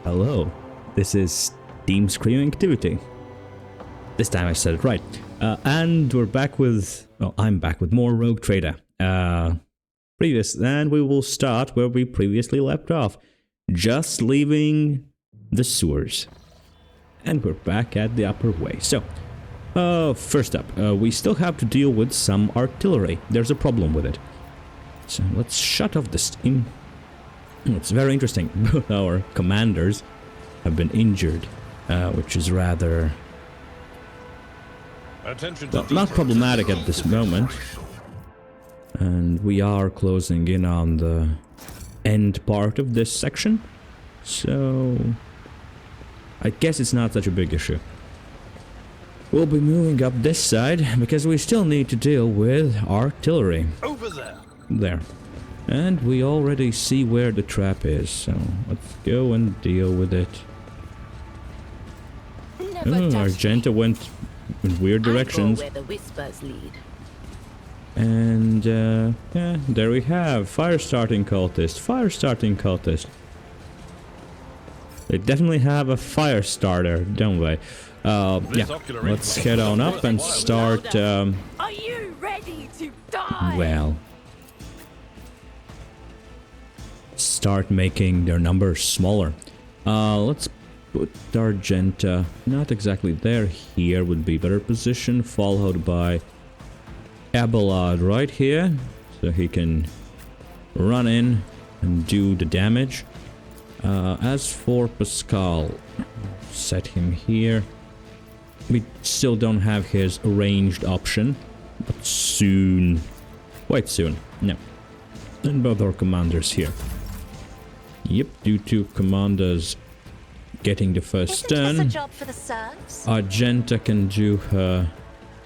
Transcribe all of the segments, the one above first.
Hello, this is Team Screaming Activity. This time I said it right. And we're back with... Oh, I'm back with more Rogue Trader. And we will start where we previously left off. Just leaving the sewers. And we're back at the upper way. So, first up, we still have to deal with some artillery. There's a problem with it. So let's shut off the steam. It's very interesting. Both our commanders have been injured, which is rather... well, not problematic at this moment. And we are closing in on the end part of this section. So... I guess it's not such a big issue. We'll be moving up this side, because we still need to deal with artillery. Over there! There. And we already see where the trap is, so let's go and deal with it. Argenta went in weird directions. Where the whispers lead. And, yeah, there we have. Fire-starting cultist. Fire-starting cultist. They definitely have a fire starter, don't they? Yeah, let's head on up and start, Are you ready to die? well... start making their numbers smaller. Let's put Argenta not exactly there. Here would be better position, followed by Abelard right here, so he can run in and do the damage. As for Pascal, set him here. We still don't have his ranged option, but soon, quite soon, no. And both our commanders here. Yep, due to commanders getting the first turn, Argenta can do her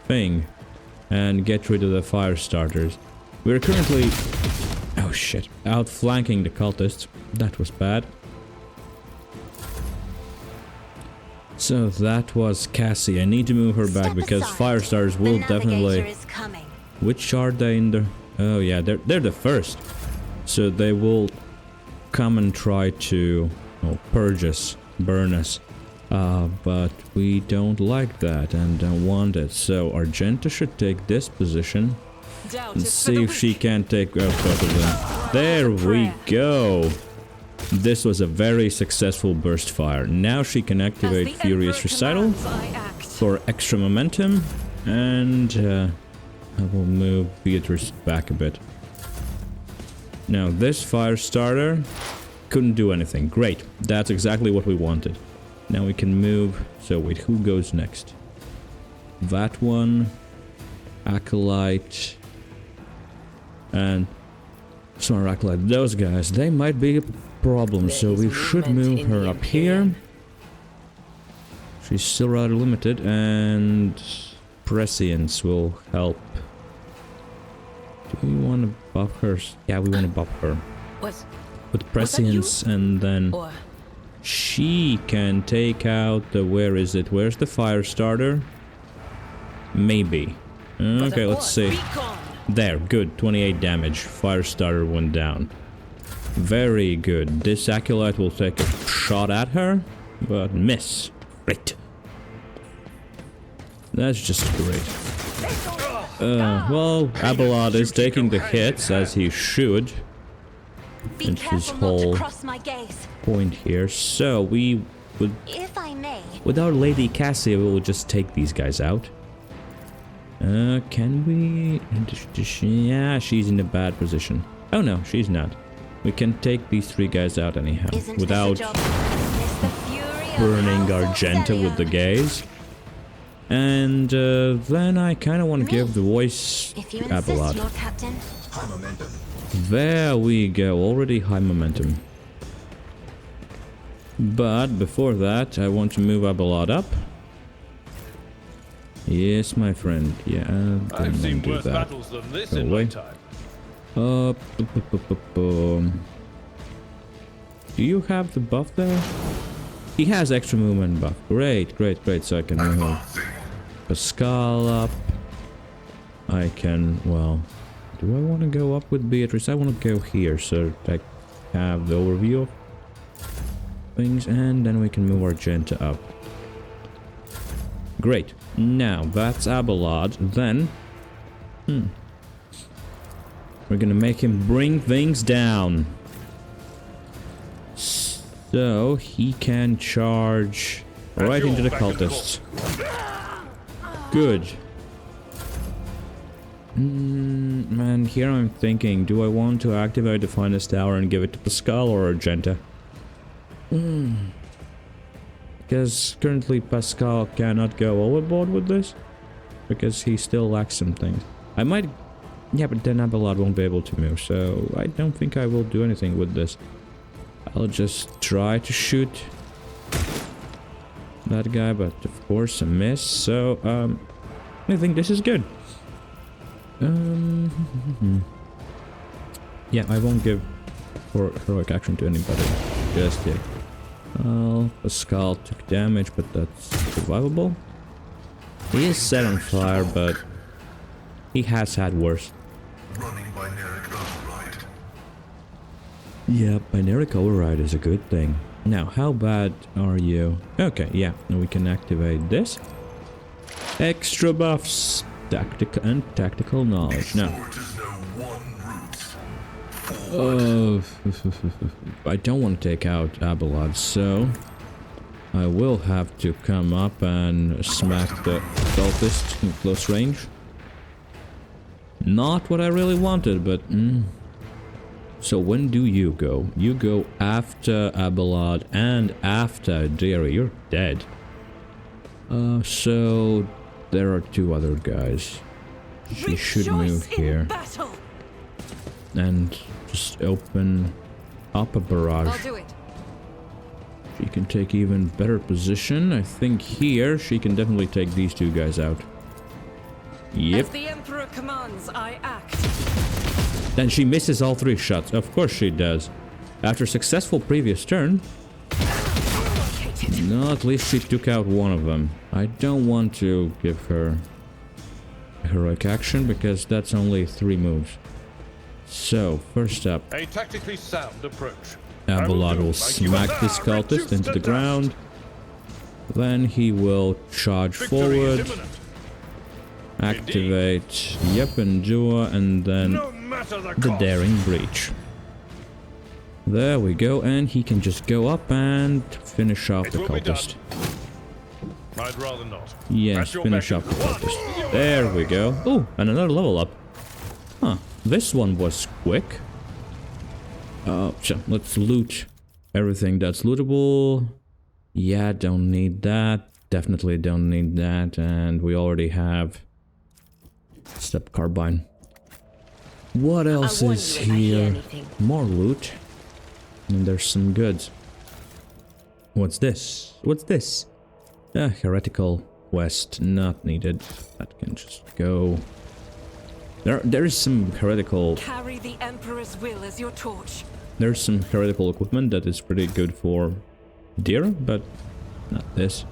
thing and get rid of the fire starters. We're currently, oh shit, outflanking the cultists. That was bad. So that was Cassie. I need to move her back because fire starters will definitely... Which are they in the... Oh yeah, they're the first. So they will come and try to purge us, burn us. But we don't like that and don't want it. So Argenta should take this position and see if she can take out both of them. There we go. This was a very successful burst fire. Now she can activate Furious Recital for extra momentum, and I will move Beatriccie back a bit. Now this fire starter couldn't do anything. Great, that's exactly what we wanted. Now we can move. So wait, who goes next? That one, Acolyte, and Smart Acolyte. Those guys, they might be a problem, so we should move her up here. She's still rather limited, and Prescience will help. Do we want to buff her? Yeah, we want to buff her. With Prescience, and then she can take out the... where is it? Where's the fire starter? Maybe. Okay, let's see. There, good. 28 damage. Fire starter went down. Very good. This Acolyte will take a shot at her, but miss. Great. That's just great. Well, Abelard is taking the hits, as he should. And his whole point here. So we would... with our Lady Cassie, we will just take these guys out. Can we... yeah, she's in a bad position. Oh no, she's not. We can take these three guys out anyhow, without burning Argenta with the gaze. And then I kind of want to give the voice to Abelard. There we go, already high momentum. But before that, I want to move Abelard up. Yes, my friend. Yeah, I've seen do worse that. battles than this in my time. Do you have the buff there? He has extra movement buff. Great, great, great. So I can move Pascal up. I can, well... do I want to go up with Beatriccie? I want to go here, so I have the overview of things, and then we can move our Genta up. Great. Now, that's Abelard. Then... we're gonna make him bring things down. So, he can charge right into the cultists. Good. Man, here I'm thinking, do I want to activate the finest tower and give it to Pascal or Argenta? Because currently Pascal cannot go overboard with this. Because he still lacks some things. I might... Yeah, but then Abelard won't be able to move, so I don't think I will do anything with this. I'll just try to shoot that guy, but of course a miss, so I think this is good. Yeah, I won't give heroic action to anybody just yet. Pascal took damage, but that's survivable. He is set on fire, but he has had worse. Yeah, binaric override is a good thing. Now, how bad are you? Okay, yeah, now we can activate this. Extra buffs, tactical knowledge. Now, I don't want to take out Abelard, so I will have to come up and smack the cultist in close range. Not what I really wanted, but... So when do you go? You go after Abelard and after Deiry. You're dead. So there are two other guys. She should move here. And just open up a barrage. I'll do it. She can take even better position. I think here she can definitely take these two guys out. Yep. As the Emperor commands, I act. Then she misses all three shots. Of course she does. After a successful previous turn. No, at least she took out one of them. I don't want to give her heroic action because that's only 3 moves. So, first up. A tactically sound approach. Abelard will smack this cultist into the ground. Then he will charge forward. Activate, yep, endure, and then the daring breach. There we go, and he can just go up and finish off the cultist. I'd rather not. Yes, finish off the cultist. There we go. Oh, and another level up. Huh, this one was quick. So let's loot everything that's lootable. Yeah, don't need that. Definitely don't need that, and we already have step carbine. What else is here? More loot. And there's some goods. What's this? What's this? Heretical quest. Not needed. That can just go. There is some heretical... Carry the Emperor's will as your torch. There's some heretical equipment that is pretty good for deer, but not this.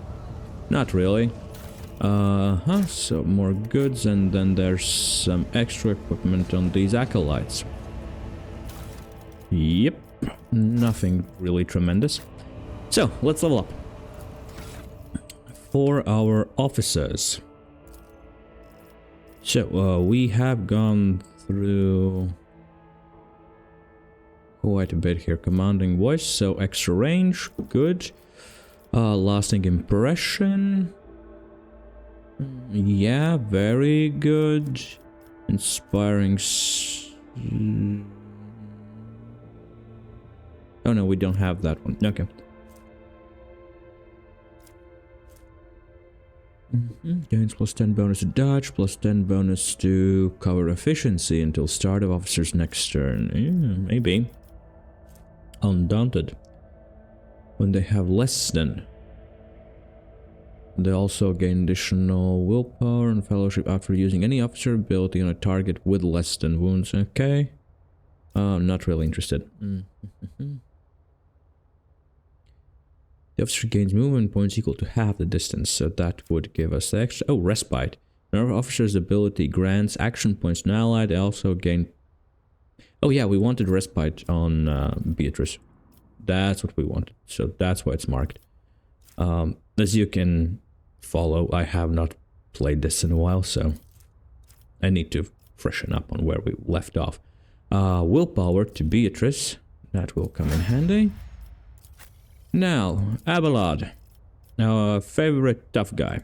Not really. So more goods, and then there's some extra equipment on these acolytes. Yep, nothing really tremendous. So, let's level up. For our officers. So, we have gone through quite a bit here. Commanding voice, so extra range, good. Lasting impression. Yeah, very good. Inspiring. Oh no, we don't have that one. Okay. Gains +10 bonus to dodge, +10 bonus to cover efficiency until start of officer's next turn. Yeah, maybe. Undaunted. When they have less than. They also gain additional willpower and fellowship after using any officer ability on a target with less than wounds. Okay. Not really interested. The officer gains movement points equal to half the distance, so that would give us the extra... Oh, respite. Whenever officer's ability grants action points to an ally, they also gain... Oh yeah, we wanted respite on Beatriccie. That's what we want. So that's why it's marked. As you can follow, I have not played this in a while, so I need to freshen up on where we left off. Willpower to Beatriccie. That will come in handy. Now, Abelard. Our favorite tough guy.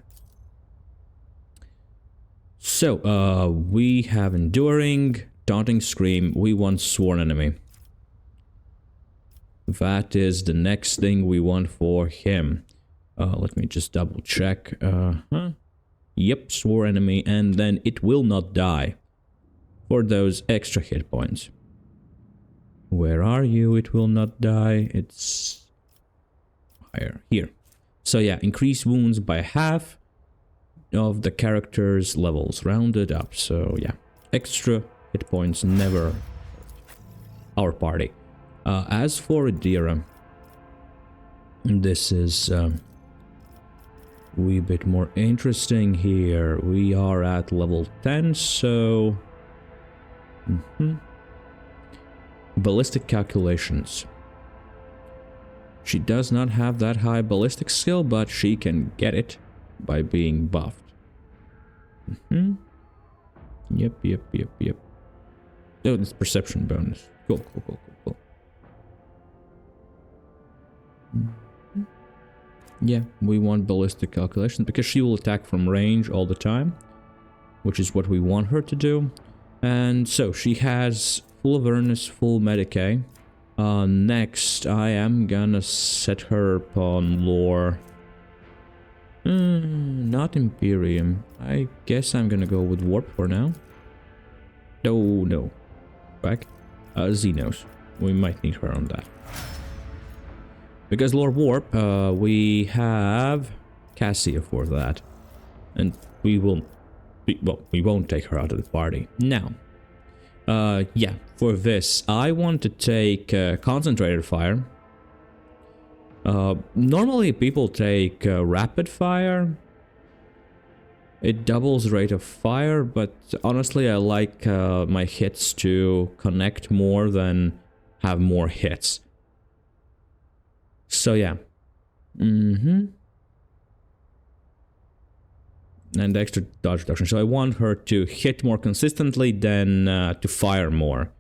So, we have Enduring, Taunting Scream. We want Sworn Enemy. That is the next thing we want for him. Let me just double check. Yep, Sworn Enemy, and then it will not die for those extra hit points. Where are you? It will not die. It's higher here. So yeah, increase wounds by half of the character's levels, rounded up. So yeah, extra hit points never our party. As for Adira, this is a wee bit more interesting here. We are at level 10, so ballistic calculations. She does not have that high ballistic skill, but she can get it by being buffed. Yep. Oh, this perception bonus. Cool. Yeah, we want ballistic calculations because she will attack from range all the time, which is what we want her to do. And so she has full awareness, full Medicare. Next, I am gonna set her upon lore. Not Imperium. I guess I'm gonna go with Warp for now. Oh, no. Back. Xenos. We might need her on that. Because Lord Warp, we have Cassia for that. And we won't take her out of the party. Now, yeah, for this, I want to take Concentrated Fire. Normally people take Rapid Fire. It doubles rate of fire, but honestly I like my hits to connect more than have more hits. So yeah. And extra dodge reduction. So I want her to hit more consistently than to fire more.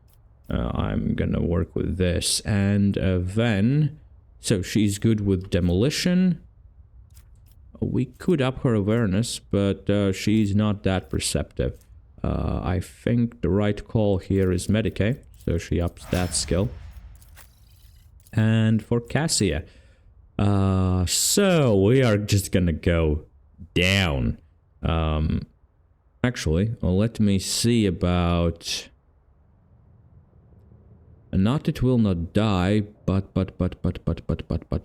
I'm gonna work with this. And then... So she's good with demolition. We could up her awareness, but she's not that perceptive. I think the right call here is Medicare. So she ups that skill. And for Cassia. So we are just gonna go down. Actually, let me see about... Not it will not die, but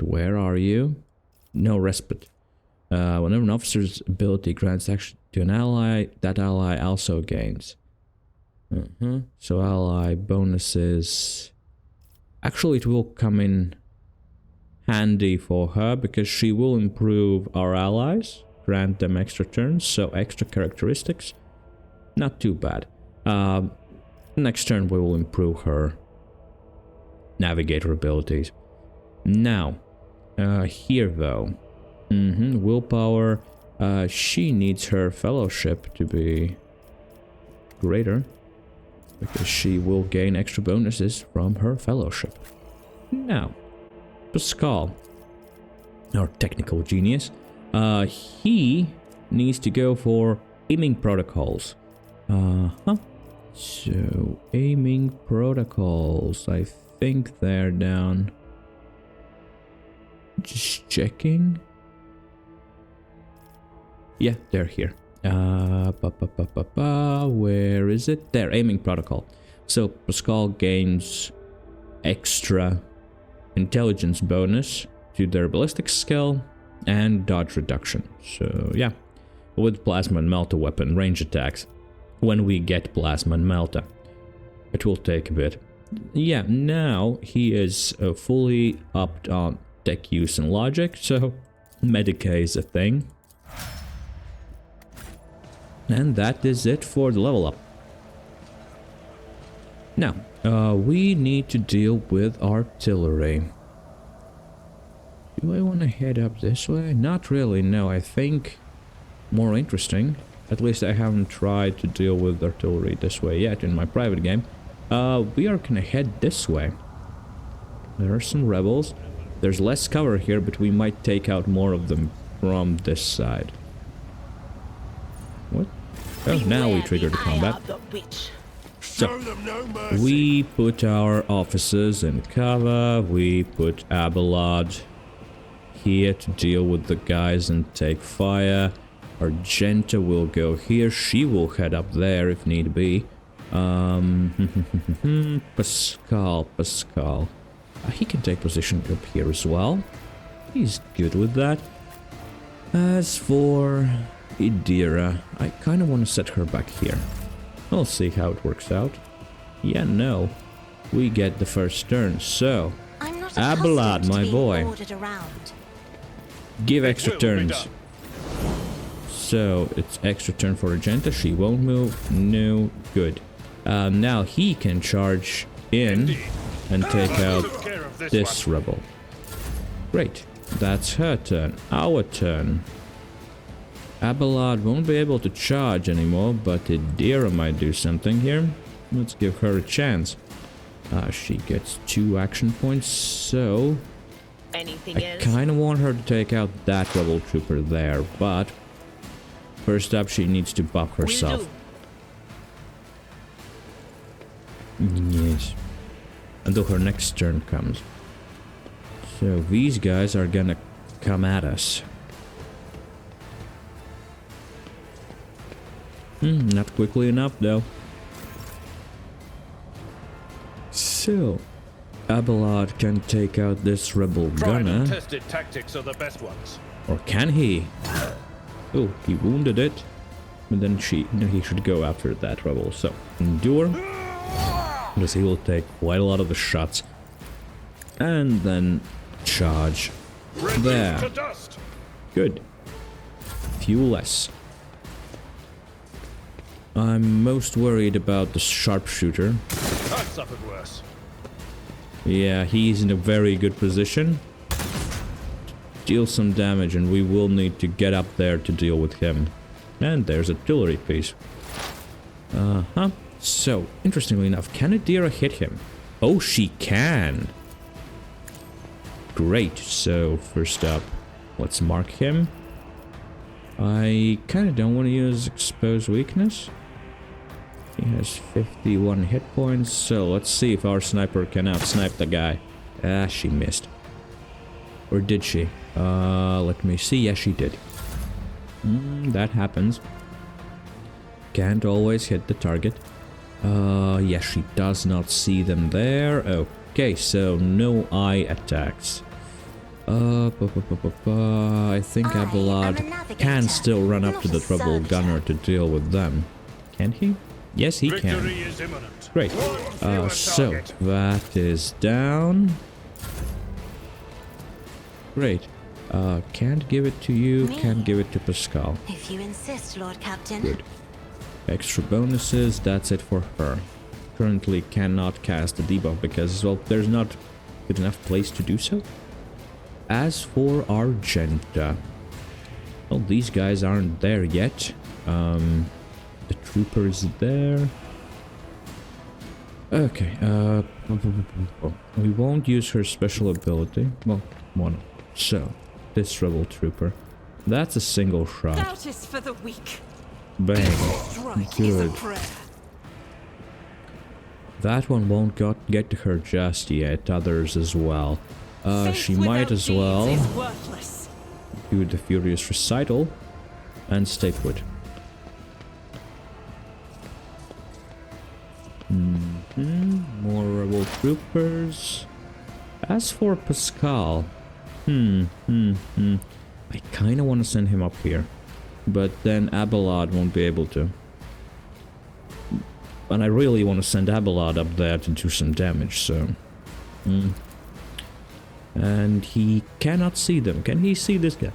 where are you? No respite. Whenever an officer's ability grants action to an ally, that ally also gains. So ally bonuses... Actually, it will come in handy for her because she will improve our allies, grant them extra turns, so extra characteristics. Not too bad. Next turn we will improve her navigator abilities. Now, here though, willpower, she needs her fellowship to be greater because she will gain extra bonuses from her fellowship. Now, Pascal, our technical genius, he needs to go for aiming protocols. So, aiming protocols, I think they're down. Just checking. Yeah, they're here. Where is it? There, aiming protocol. So Pascal gains extra intelligence bonus to their ballistic skill and dodge reduction. So yeah, with plasma and melta weapon range attacks. When we get plasma and melta, it will take a bit. Yeah, now he is fully upped on tech use and logic, so Medicare is a thing. And that is it for the level up. Now, we need to deal with artillery. Do I want to head up this way? Not really, no. I think more interesting. At least I haven't tried to deal with artillery this way yet in my private game. We are gonna head this way. There are some rebels. There's less cover here, but we might take out more of them from this side. What? Oh, now we trigger the combat. So, we put our officers in cover. We put Abelard here to deal with the guys and take fire. Argenta will go here. She will head up there if need be. Pascal. He can take position up here as well. He's good with that. As for Idira, I kind of want to set her back here. We'll see how it works out. Yeah, no. We get the first turn, so... Abelard, my boy. Give extra turns. So, it's extra turn for Argenta. She won't move. No. Good. Now he can charge in and take out this rebel. Great. That's her turn. Our turn. Abelard won't be able to charge anymore, but Idira might do something here. Let's give her a chance. She gets 2 action points, so... I kind of want her to take out that rebel trooper there, but... First up, she needs to buff herself. Yes. Until her next turn comes. So these guys are gonna come at us. Not quickly enough though. So, Abelard can take out this rebel gunner. Tested tactics are the best ones. Or can he? Oh, he wounded it. But then he should go after that rebel. So, endure. Because he will take quite a lot of the shots. And then charge. There. Good. Few less. I'm most worried about the sharpshooter. I've suffered worse. Yeah, he's in a very good position. Deal some damage, and we will need to get up there to deal with him. And there's artillery piece. So, interestingly enough, can Idira hit him? Oh, she can! Great, so first up, let's mark him. I kind of don't want to use exposed weakness. He has 51 hit points, so let's see if our sniper can out-snipe the guy. Ah, she missed. Or did she? Let me see. Yes, she did. That happens. Can't always hit the target. Yes, she does not see them there. Okay, so no eye attacks. I think Abelard can still run up to the rebel gunner to deal with them. Can he? Yes, he can. Great. So that is down. Great. Can't give it to you. Can't give it to Pascal. If you insist, Lord Captain. Good. Extra bonuses. That's it for her. Currently cannot cast a debuff because, well, there's not good enough place to do so. As for Argenta, well, these guys aren't there yet. The trooper is there. Okay, we won't use her special ability. Well, one. So, this rebel trooper. That's a single shot. Doubt is for the weak. Bang. Strike is a Good. prayer. That one won't get to her just yet. Others as well. She might as well do the Furious Recital and stay put. More rebel troopers. As for Pascal, I kind of want to send him up here, but then Abelard won't be able to. And I really want to send Abelard up there to do some damage, so... And he cannot see them. Can he see this guy?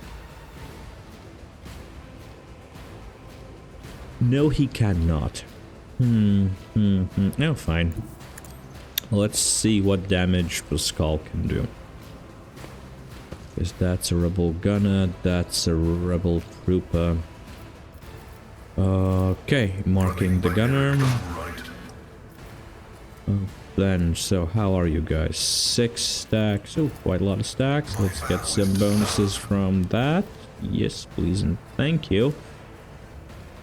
No, he cannot. No, fine. Let's see what damage Pascal can do. Because that's a rebel gunner, that's a rebel trooper. Okay, marking the gunner. Then, so how are you guys? 6 stacks. Oh, quite a lot of stacks. Let's get some bonuses from that. Yes, please and thank you.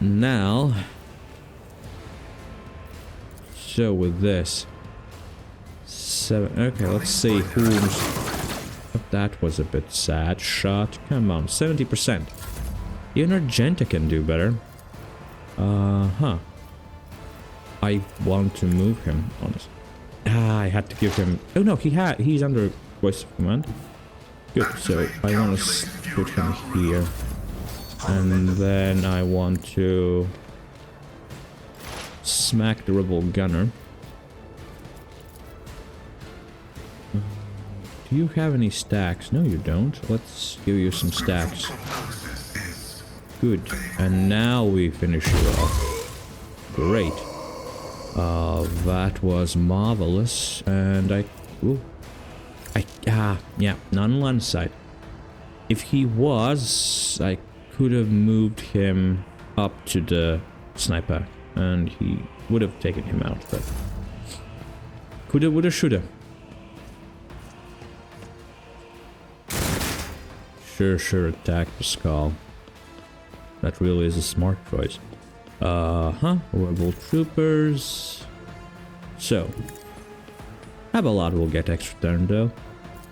Now, so with this 7. Okay, let's see who's. That was a bit sad. Shot. Come on, 70%. Even Argenta can do better. I want to move him, honestly. I had to give him... Oh no, he's under voice of command. Good, so I want to put him here. And then I want to smack the rebel gunner. Do you have any stacks? No, you don't. Let's give you some stacks. Good. And now we finish you off. Great. That was marvelous. And yeah, not on one side. If he was, I could have moved him up to the sniper. And he would have taken him out, but... Coulda, woulda, shoulda. Sure, attack the skull. That really is a smart choice. Rebel troopers. So, Abalad will get extra turn though.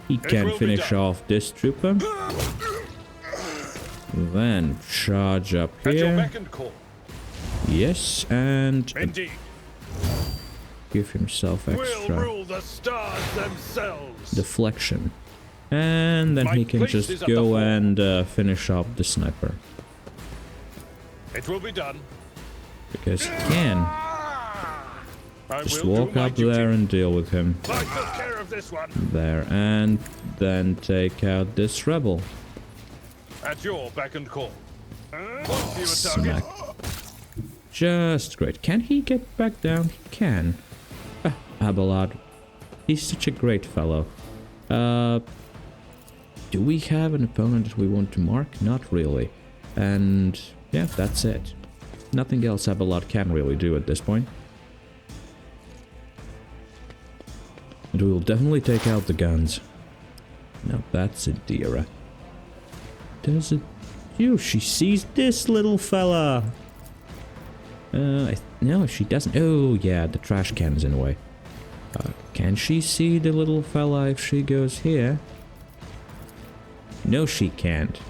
He can finish off this trooper. Then charge up here. Yes, and give himself extra deflection. And then he can just go and finish off the sniper. It will be done. Because he can. Just walk up there and deal with him. I took care of this one. There, and then take out this rebel. At your beck and call. Smack. Just great. Can he get back down? He can. Abalad. He's such a great fellow. Do we have an opponent that we want to mark? Not really. And yeah, that's it. Nothing else Abalad can really do at this point. And we will definitely take out the guns. Now that's Indira. Does it... Ew, she sees this little fella! No, she doesn't. Oh, yeah, the trash can's in the way. Can she see the little fella if she goes here? No, she can't.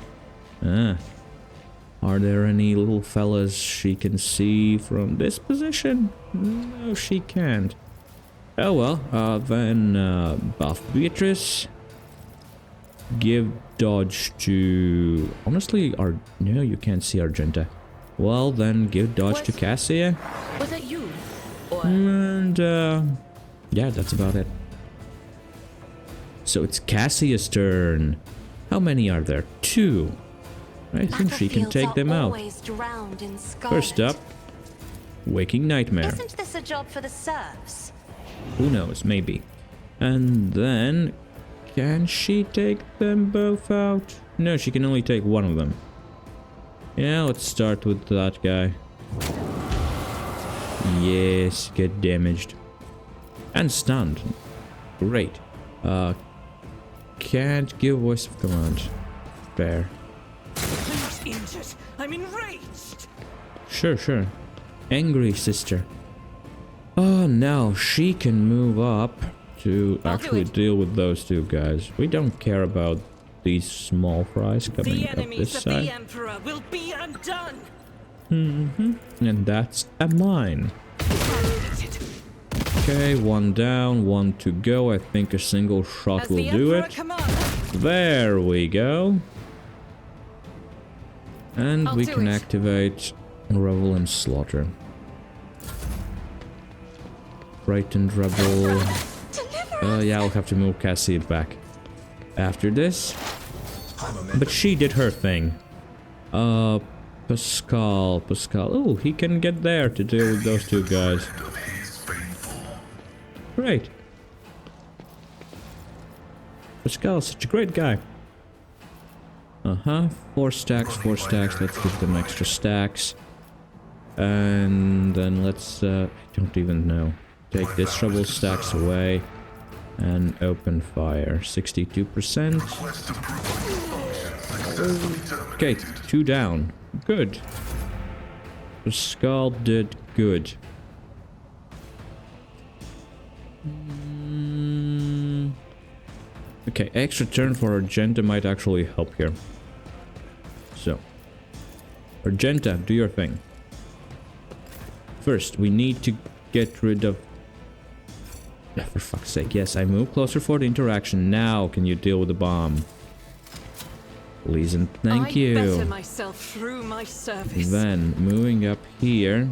Are there any little fellas she can see from this position? No, she can't. Oh well, then buff Beatriccie. Give dodge to... Honestly, no, you can't see Argenta. Well, then give dodge to T.S.A. Was it you? Or... And, yeah, that's about it. So it's Cassia's turn. How many are there? 2. I think she can take them out. First up, Waking Nightmare. Isn't this a job for the serfs? Who knows, maybe. And then, can she take them both out? No, she can only take one of them. Yeah, let's start with that guy. Yes, get damaged. And stunned. Great. Can't give voice of command. Fair. I'm injured. I'm enraged. Sure. Angry sister. Oh, now she can move up to actually deal with those 2 guys. We don't care about these small fries coming up this side. The Emperor will be undone. And that's a mine. Okay, 1 down, 1 to go. I think a single shot will do it. There we go. And we can activate Revel and Slaughter. Frightened Rebel. Yeah, I'll have to move Cassie back after this. But she did her thing. Pascal. Oh, he can get there to deal with those 2 guys. Great. Pascal's such a great guy. 4 stacks, 4 stacks. Let's give them extra stacks. And then let's, I don't even know. Take this trouble stacks away. And open fire. 62%. Okay, 2 down. Good. The skull did good. Okay, extra turn for Argenta might actually help here. So, Argenta, do your thing. First, we need to get rid of... For fuck's sake, yes, I move closer for the interaction. Now, can you deal with the bomb? Please and thank you. I better myself through my service. Then, moving up here.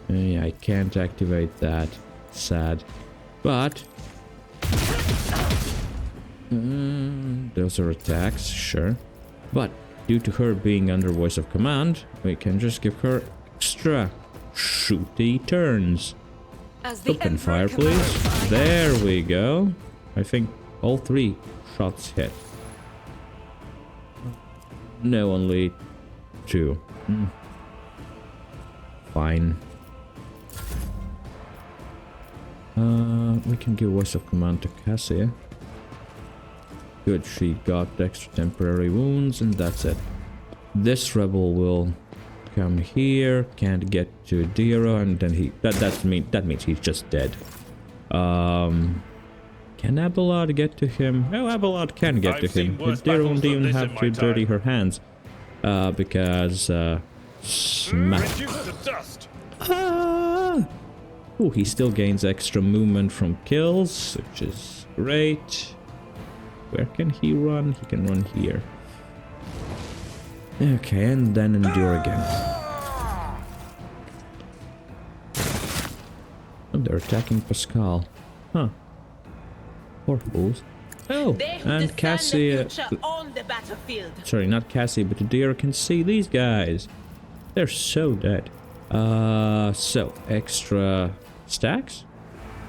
Yeah, I can't activate that. Sad. But... those are attacks, sure. But, due to her being under voice of command, we can just give her extra shooty turns. Open fire, please. There we go. I think all 3 shots hit. No, only 2. Fine. We can give voice of command to Cassie. Good, she got extra temporary wounds, and that's it. This rebel will come here, can't get to Dira, and then he... That means he's just dead. Can Abelard get to him? Oh, Abelard can get to him. Dira won't even have to dirty her hands. Because... smack. Oh, he still gains extra movement from kills, which is great. Where can he run? He can run here. Okay, and then endure again. Oh, they're attacking Pascal. Huh. Poor fools. Oh, and Cassie... sorry, not Cassie, but Adira can see these guys. They're so dead. So, extra stacks?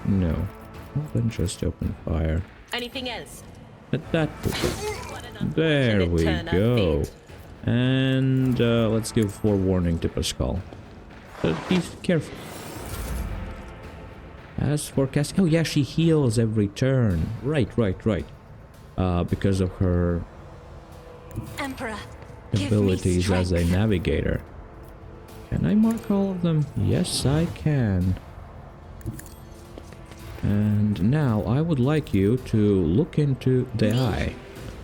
No. Well, then just open fire. Anything else? At that point. There we go. And let's give forewarning to Pascal. So he's careful. As for Cassie... oh yeah, she heals every turn. Right. Because of her Emperor, abilities as a navigator. Can I mark all of them? Yes, I can. And now I would like you to look into the eye.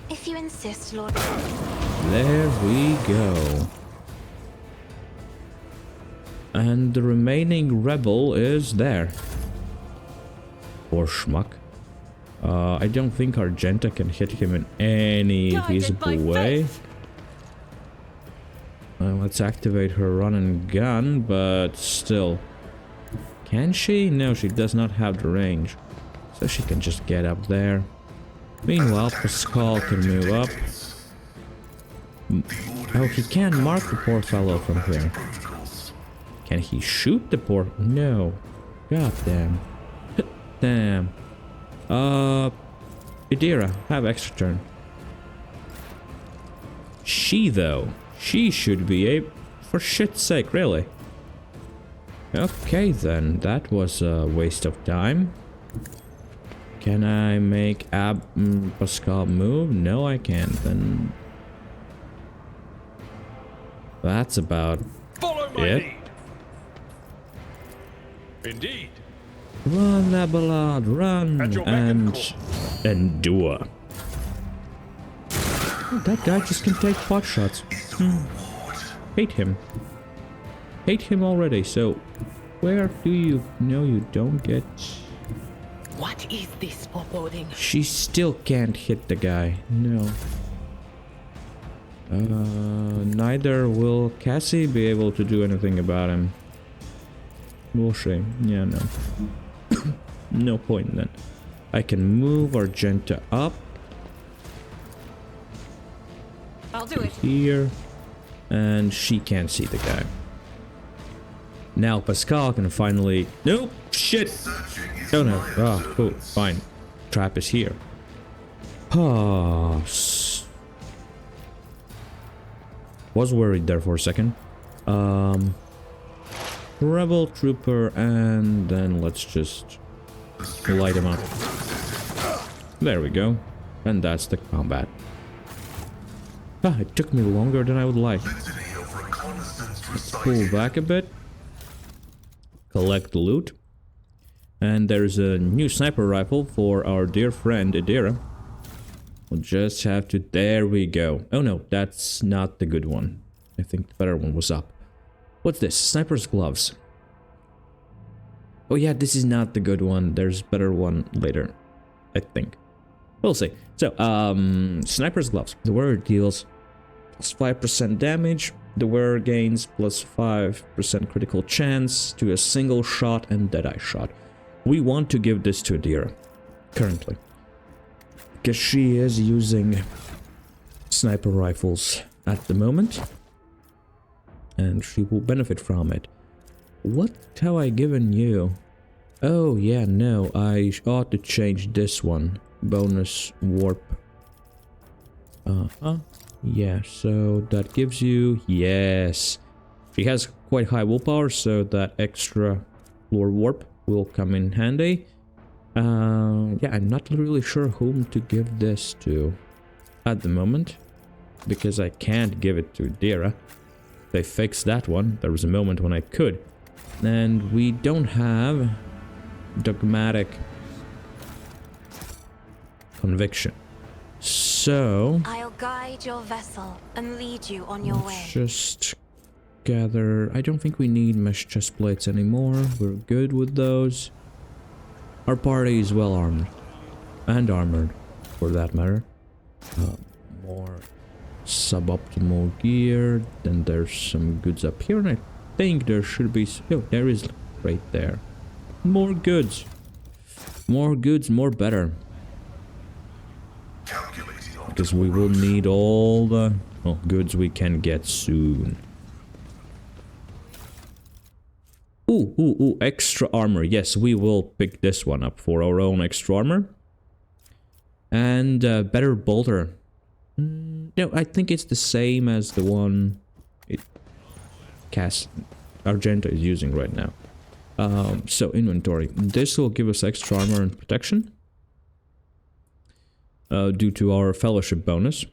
If you insist, Lord. There we go. And the remaining rebel is there. Poor schmuck. I don't think Argenta can hit him in any feasible way. Let's activate her run and gun, but still. Can she? No, she does not have the range. So she can just get up there. Meanwhile, Pascal can move up. Oh, he can mark the poor fellow from here. Can he shoot the poor... no. God damn. Damn. Idira, have extra turn. She, though. She should be a... for shit's sake, really. Okay, then. That was a waste of time. Can I make Pascal move? No, I can't. Then... that's about it. Indeed. Run, Abelard, run, and endure. Oh, that guy just can take pot shots. Hate him. Hate him already, so where do you... no, you don't get... What is this foreboding? She still can't hit the guy. No. Neither will Cassie be able to do anything about him. Will she? Yeah, no. No point then. I can move Argenta up. I'll do it. Here. And she can't see the guy. Now Pascal can finally... nope! Shit! Oh no. Oh, cool. Fine. Trap is here. Oh, Was worried there for a second. Rebel trooper, and then let's just light him up. There we go. And that's the combat. Ah, it took me longer than I would like. Let's pull back a bit. Collect the loot. And there's a new sniper rifle for our dear friend Idira. We'll just have to... There we go. Oh no, that's not the good one. I think the better one was up. What's this? Sniper's gloves. Oh yeah, this is not the good one. There's a better one later, I think. We'll see. So, sniper's gloves. The wearer deals plus 5% damage. The wearer gains plus 5% critical chance to a single shot and deadeye shot. We want to give this to Idira, currently. Because she is using sniper rifles at the moment. And she will benefit from it. What have I given you? Oh, yeah, no, I ought to change this one. Bonus warp. Yeah, so that gives you... Yes. She has quite high willpower, so that extra floor warp will come in handy. Yeah, I'm not really sure whom to give this to at the moment. Because I can't give it to Idira. They fixed that one. There was a moment when I could. And we don't have dogmatic conviction. So I'll guide your vessel and lead you on your way. Just gather. I don't think we need mesh chest plates anymore. We're good with those. Our party is well armed. And armored, for that matter. More suboptimal gear. Then there's some goods up here, and I think there should be... Oh, there is right there. More goods. More goods, more better. Because we will need all the goods we can get soon. Ooh, extra armor. Yes, we will pick this one up for our own extra armor. And better bolter. No, I think it's the same as the one Argenta is using right now. So inventory. This will give us extra armor and protection. Due to our fellowship bonus.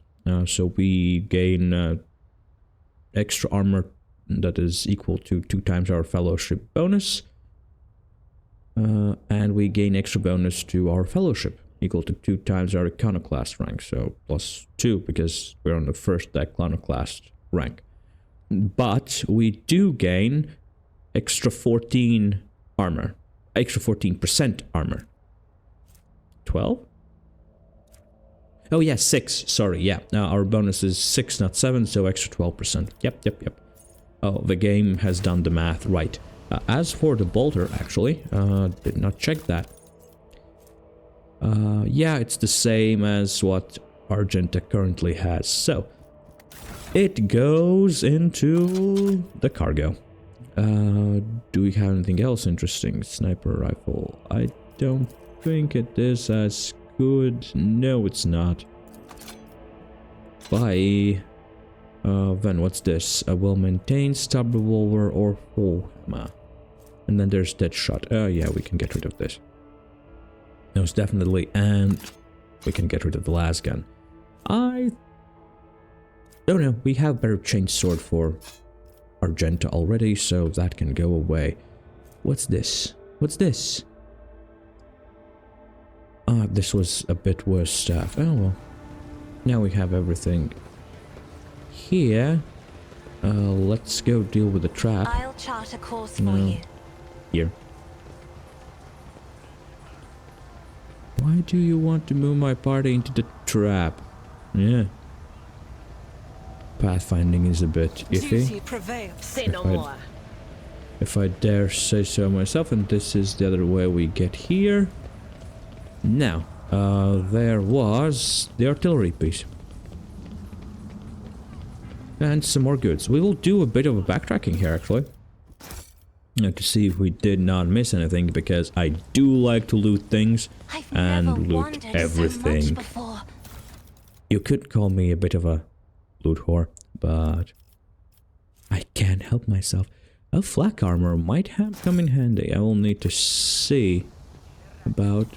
So we gain extra armor that is equal to 2 times our fellowship bonus. And we gain extra bonus to our fellowship, equal to 2 times our iconoclast rank. So plus 2 because we're on the first iconoclast rank. But we do gain extra 14 armor. Extra 14% armor. 12? Oh yeah, 6. Sorry, yeah. Our bonus is 6, not 7, so extra 12%. Yep. Oh, the game has done the math right. As for the bolter, actually, did not check that. Yeah, it's the same as what Argenta currently has. So, it goes into the cargo. Do we have anything else interesting? Sniper rifle. I don't think it is as good. No, it's not. Bye. Then what's this? A well-maintained stub revolver or full hammer. And then there's dead shot. Oh yeah, we can get rid of this. Most definitely, and we can get rid of the last gun. I don't know. We have better chain sword for Argenta already, so that can go away. What's this? What's this? This was a bit worse stuff. Oh well. Now we have everything here. Let's go deal with the trap. I'll chart a course for you. Here. Why do you want to move my party into the trap? Yeah. Pathfinding is a bit iffy. Say no more. If I dare say so myself, and this is the other way we get here. Now, there was the artillery piece. And some more goods. We will do a bit of a backtracking here, actually. To see if we did not miss anything, because I do like to loot things and loot everything. So you could call me a bit of a loot whore, but I can't help myself. A flak armor might have come in handy. I will need to see about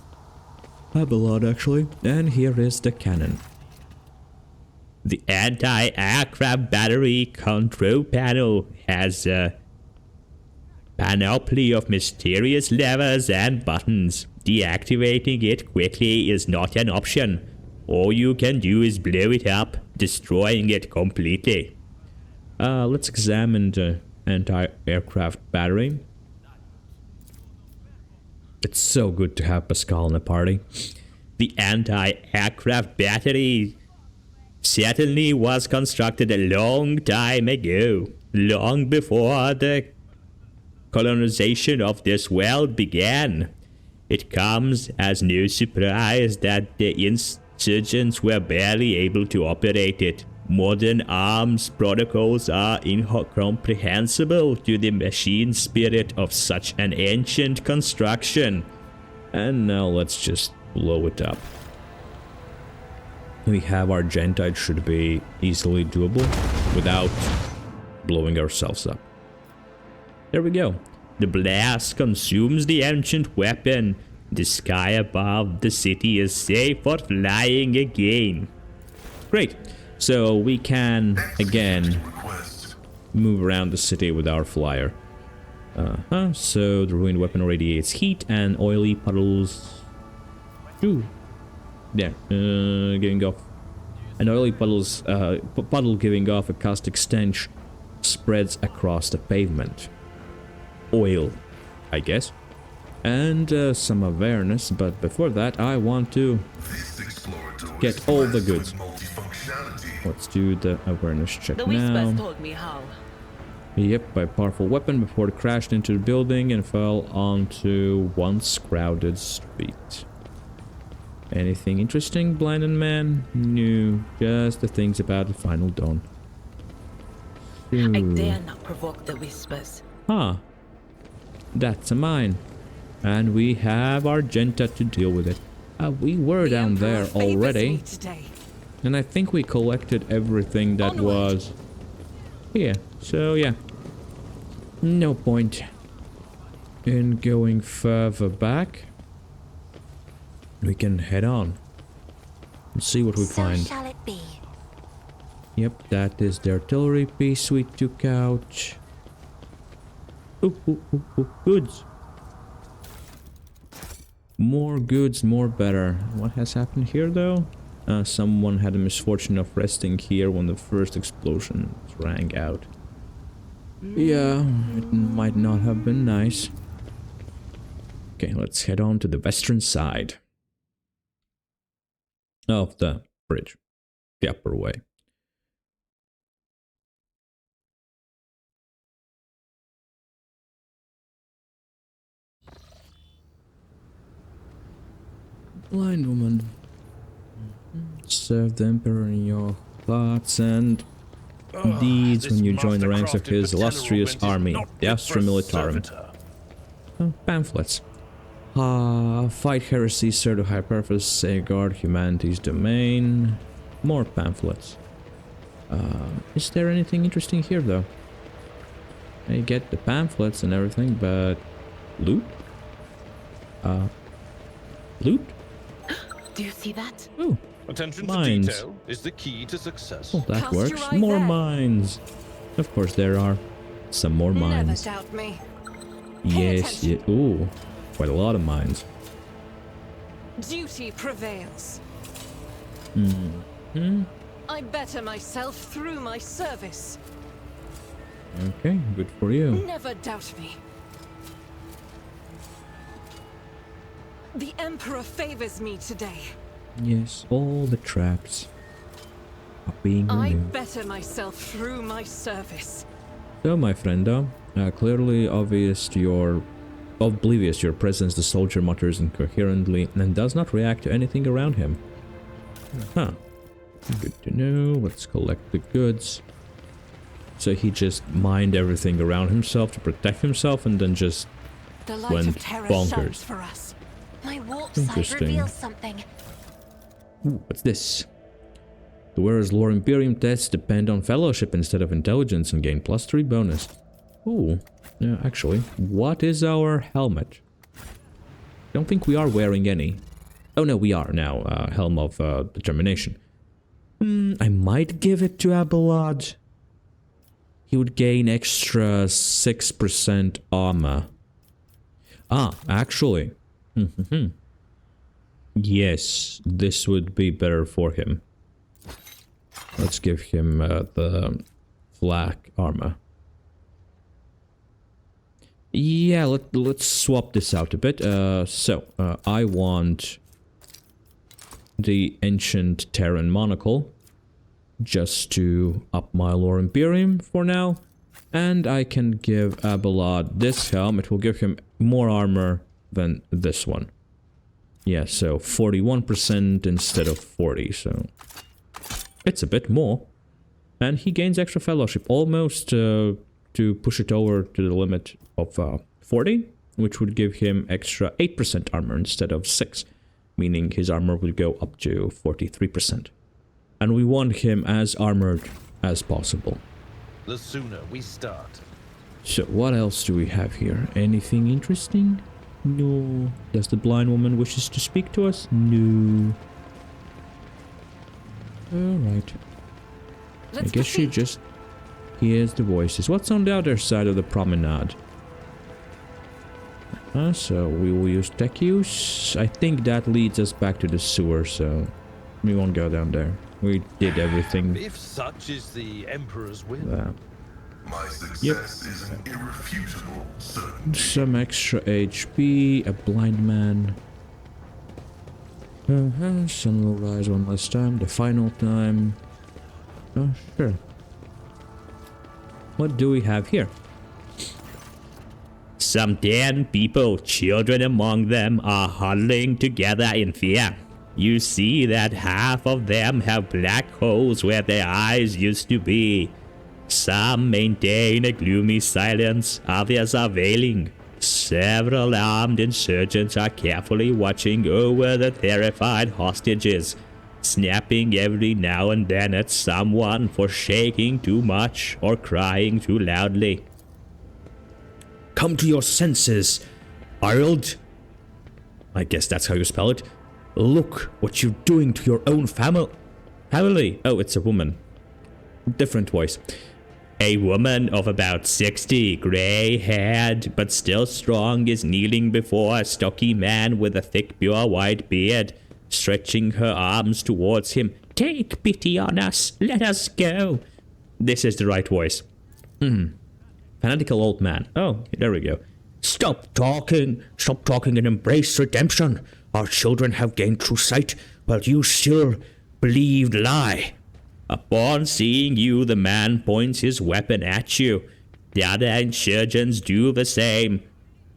Babylon, actually. And here is the cannon. The anti-aircraft battery control panel has a panoply of mysterious levers and buttons. Deactivating it quickly is not an option. All you can do is blow it up, destroying it completely. Let's examine the anti-aircraft battery. It's so good to have Pascal in the party. The anti-aircraft battery certainly was constructed a long time ago, long before the colonization of this world began. It comes as no surprise that the insurgents were barely able to operate it. Modern arms protocols are incomprehensible to the machine spirit of such an ancient construction. And now let's just blow it up. We have our Genta, it should be easily doable without blowing ourselves up. There we go. The blast consumes the ancient weapon. The sky above the city is safe for flying again. Great. So we can, again, move around the city with our flyer. So the ruined weapon radiates heat and oily puddles. Ooh. There. Giving off. An oily puddle giving off a caustic stench spreads across the pavement. Oil, I guess. And some awareness, but before that I want to get all the goods. Let's do the awareness check now. The whispers told me how. Yep, by a powerful weapon before it crashed into the building and fell onto once crowded street. Anything interesting, Blinded Man? No, just the things about the final dawn. Ooh. I dare not provoke the whispers. Huh. That's a mine. And we have our Genta to deal with it. We were down there already. And I think we collected everything that was here. So yeah. No point in going further back. We can head on and see what we find. Shall it be? Yep, that is the artillery piece we took out. Goods. More goods, more better. What has happened here though? Someone had the misfortune of resting here when the first explosion rang out. Yeah, it might not have been nice. Okay, let's head on to the western side of the bridge, the upper way. Blind woman. Serve the Emperor in your thoughts and deeds when you join the ranks of his illustrious army, the Astra Militarum. Pamphlets. Fight heresy, serve the high purpose, safeguard humanity's domain. More pamphlets. Is there anything interesting here though? I get the pamphlets and everything, but loot? Loot? Do you see that? Oh, Attention mines. to detail is the key to success. Oh, that Cast your works. eye More there. mines. Of course there are some more mines. Never doubt me. Yes, yeah. Ooh, quite a lot of mines. Duty prevails. I better myself through my service. Okay, good for you. Never doubt me. The Emperor favors me today. Yes, all the traps are being I removed. better myself through my service. So, my friend, clearly oblivious to your presence, the soldier mutters incoherently and does not react to anything around him. Huh. Good to know. Let's collect the goods. So he just mined everything around himself to protect himself and then just The light went of terror bonkers. shines for us. My warp side Interesting. reveals something. Ooh, what's this? Whereas Lore Imperium tests depend on fellowship instead of intelligence and gain +3 bonus. Ooh, yeah, actually, what is our helmet? Don't think we are wearing any. Oh no, we are now. Helm of Determination. I might give it to Abelard. He would gain extra 6% armor. Ah, actually. Yes, this would be better for him. Let's give him the flak armor. Yeah, let's swap this out a bit. I want the Ancient Terran Monocle just to up my Lore Imperium for now. And I can give Abelard this helm. It will give him more armor than this one. Yeah, so 41% instead of 40, so it's a bit more. And he gains extra fellowship, almost to push it over to the limit of 40, which would give him extra 8% armor instead of 6, meaning his armor would go up to 43%. And we want him as armored as possible. The sooner we start. So what else do we have here? Anything interesting? No. Does the blind woman wishes to speak to us? No. Alright. I guess she just hears the voices. What's on the other side of the promenade? So we will use tech use. I think that leads us back to the sewer, so we won't go down there. We did everything. If such is the Emperor's will. My success is an irrefutable certainty. Some extra HP, a blind man. Sun will rise one last time, the final time. Oh, sure. What do we have here? Some 10 people, children among them, are huddling together in fear. You see that half of them have black holes where their eyes used to be. Some maintain a gloomy silence, others are wailing. Several armed insurgents are carefully watching over the terrified hostages, snapping every now and then at someone for shaking too much or crying too loudly. Come to your senses, Harold. I guess that's how you spell it. Look what you're doing to your own family. Oh, it's a woman. Different voice. A woman of about 60, gray-haired, but still strong, is kneeling before a stocky man with a thick, pure white beard, stretching her arms towards him. Take pity on us. Let us go. This is the right voice. Fanatical old man. Oh, there we go. Stop talking and embrace redemption. Our children have gained true sight, while you still believed lie. Upon seeing you, the man points his weapon at you. The other insurgents do the same.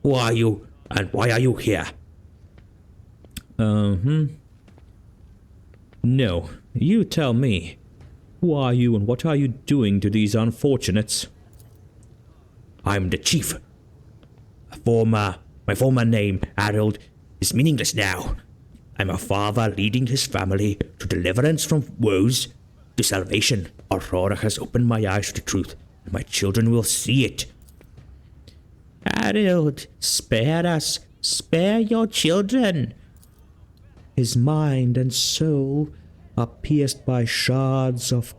Who are you, and why are you here? No, you tell me. Who are you, and what are you doing to these unfortunates? I'm the chief. My former name, Harold, is meaningless now. I'm a father leading his family to deliverance from woes, to salvation. Aurora has opened my eyes to the truth, and my children will see it. Harold, spare us. Spare your children. His mind and soul are pierced by shards of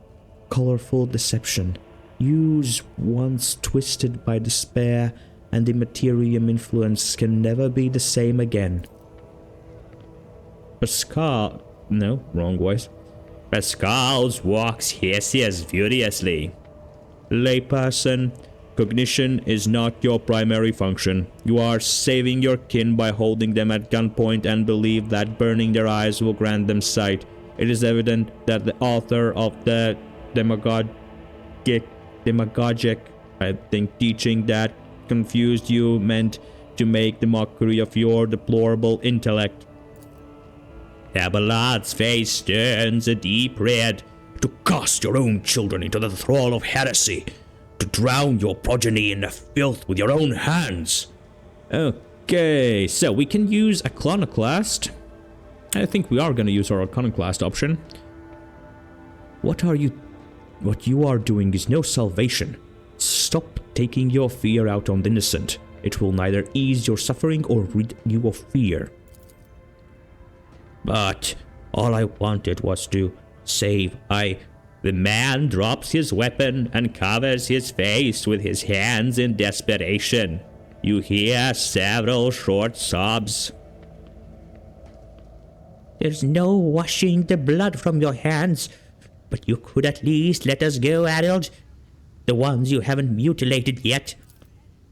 colorful deception. Hues once twisted by despair and immaterium influence can never be the same again. Pascal... No, wrong voice. Pascal's walks hisses furiously. Layperson, cognition is not your primary function. You are saving your kin by holding them at gunpoint and believe that burning their eyes will grant them sight. It is evident that the author of the demagogic, I think, teaching that confused you meant to make the mockery of your deplorable intellect. Abelard's face turns a deep red. To cast your own children into the thrall of heresy. To drown your progeny in the filth with your own hands. Okay, so we can use Iconoclast. I think we are going to use our Iconoclast option. What you are doing is no salvation. Stop taking your fear out on the innocent. It will neither ease your suffering or rid you of fear. But all I wanted was to save. The man drops his weapon and covers his face with his hands in desperation. You hear several short sobs. There's no washing the blood from your hands, but you could at least let us go, adult. The ones you haven't mutilated yet.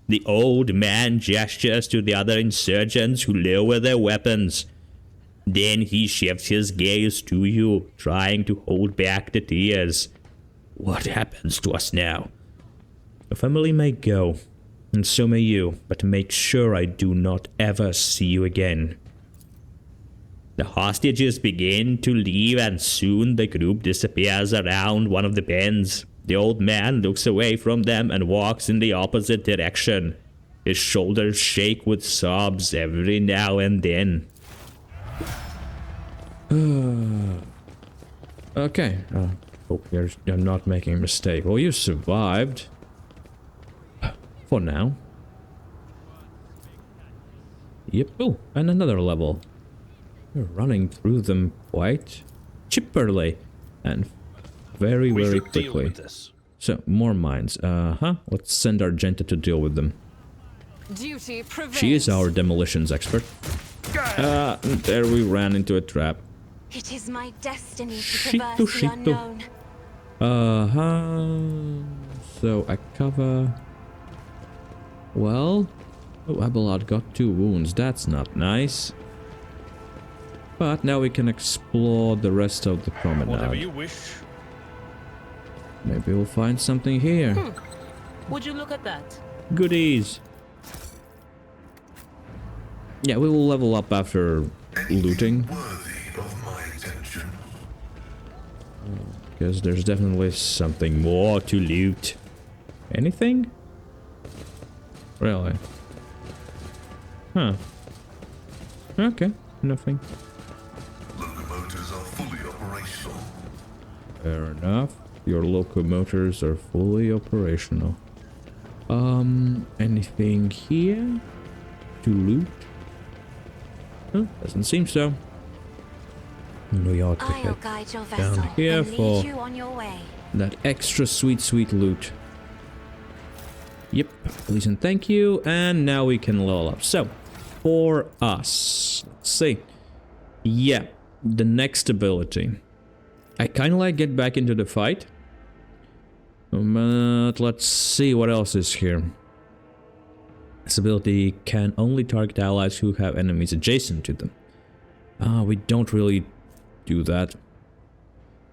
The old man gestures to the other insurgents who lower their weapons. Then he shifts his gaze to you, trying to hold back the tears. What happens to us now? Your family may go, and so may you, but make sure I do not ever see you again. The hostages begin to leave, and soon the group disappears around one of the bends. The old man looks away from them and walks in the opposite direction. His shoulders shake with sobs every now and then. Okay. Hope you're not making a mistake. Well, you survived. For now. Yep. Oh, and another level. You're running through them quite chipperly and very quickly. Deal with this. So, more mines. Let's send Argenta to deal with them. Duty prevails. She is our demolitions expert. There we ran into a trap. It is my destiny to Shito, traverse the shito. unknown. So I cover. Well, Abelard got 2 wounds. That's not nice. But now we can explore the rest of the Whatever promenade. you wish. Maybe we'll find something here. Would you look at that? Goodies. Yeah, we will level up after looting. Worthy of my attention. Because there's definitely something more to loot. Anything? Really? Huh. Okay, nothing. Locomotives are fully operational. Fair enough. Your locomotors are fully operational. Anything here to loot? Huh, doesn't seem so. We ought to I'll head guide your vessel down here and for lead you on your way. that extra sweet loot. Yep, please and thank you. And now we can level up. So, for us, let's see. Yeah, the next ability. I kind of like get back into the fight. But let's see what else is here. This ability can only target allies who have enemies adjacent to them. We don't really do that.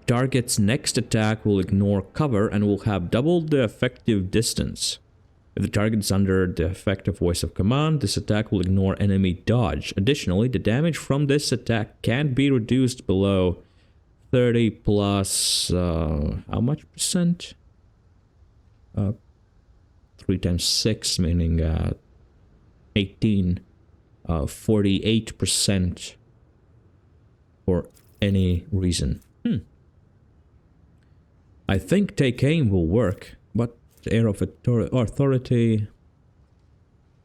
Target's next attack will ignore cover and will have double the effective distance. If the target is under the effect of voice of command, this attack will ignore enemy dodge. Additionally, the damage from this attack can't be reduced below 30 plus, how much percent? 3 times 6, meaning 18, 48% for any reason. I think take aim will work, but air of authority,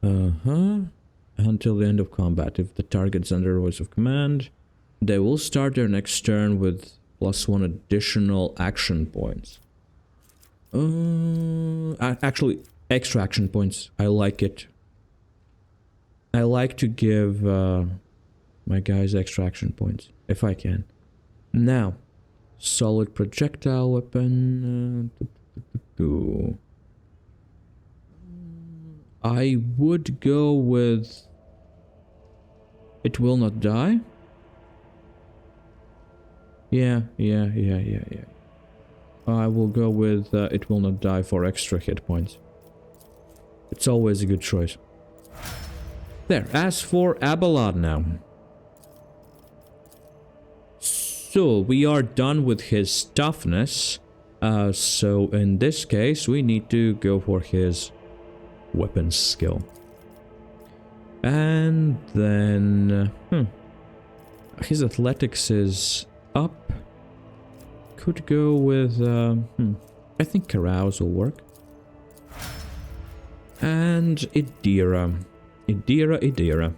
until the end of combat. If the target's under voice of command, they will start their next turn with +1 additional action points. Actually, extra action points. I like it. I like to give my guys extra action points, if I can. Now, solid projectile weapon. I would go with it will not die. Yeah. I will go with it will not die for extra hit points. It's always a good choice. There, as for Abelard now. So, we are done with his toughness. So, in this case, we need to go for his weapon skill. And then... his athletics is up. could go with... I think Carouse will work. And Idira. Idira.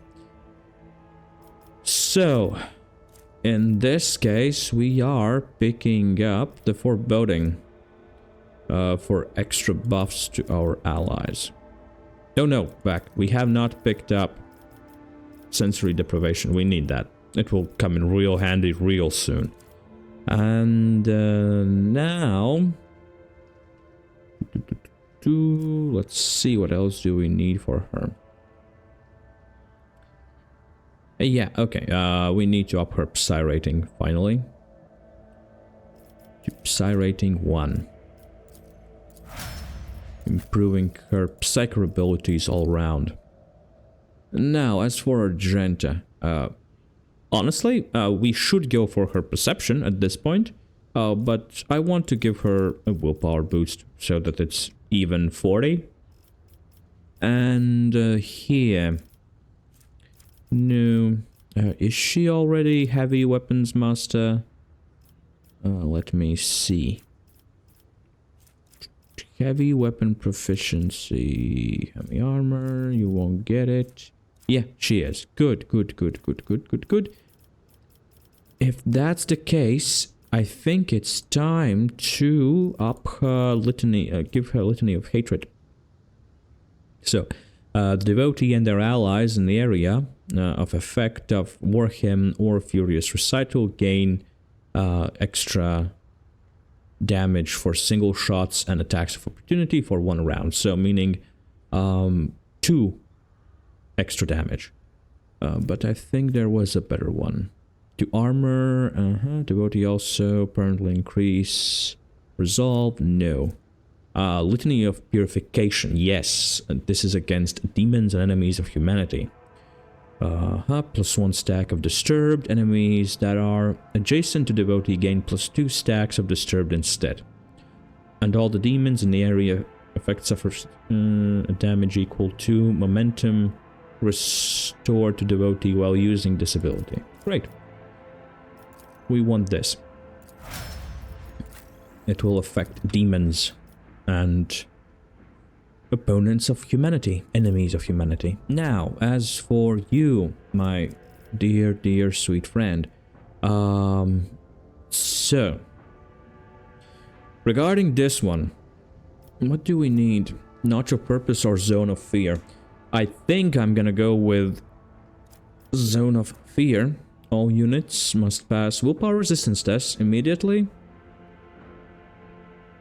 So, in this case, we are picking up the Foreboding for extra buffs to our allies. Oh no, back. We have not picked up Sensory Deprivation. We need that. It will come in real handy real soon. And now... let's see, what else do we need for her? Yeah, okay. We need to up her Psy rating, finally. To Psy rating 1. Improving her Psycho abilities all round. Now, as for Argenta, honestly, we should go for her Perception at this point. But I want to give her a willpower boost so that it's even 40. And here... No. Is she already Heavy Weapons Master? Let me see. Heavy Weapon Proficiency. Heavy Armor. You won't get it. Yeah, she is. Good. If that's the case... I think it's time to up her litany, give her a litany of hatred. So, the devotee and their allies in the area of effect of War Hymn or Furious Recital gain extra damage for single shots and attacks of opportunity for 1 round. So, meaning 2 extra damage. But I think there was a better one. To armor, devotee also, permanently increase, resolve, no. Litany of Purification, yes, this is against demons and enemies of humanity. +1 stack of Disturbed, enemies that are adjacent to devotee gain +2 stacks of Disturbed instead. And all the demons in the area effect suffers damage equal to momentum restored to devotee while using this ability. Great. We want this. It will affect demons and opponents of humanity, enemies of humanity. Now, as for you, my dear sweet friend, so regarding this one, what do we need? Notch of Purpose or Zone of Fear? I think I'm gonna go with Zone of Fear. All units must pass willpower resistance tests immediately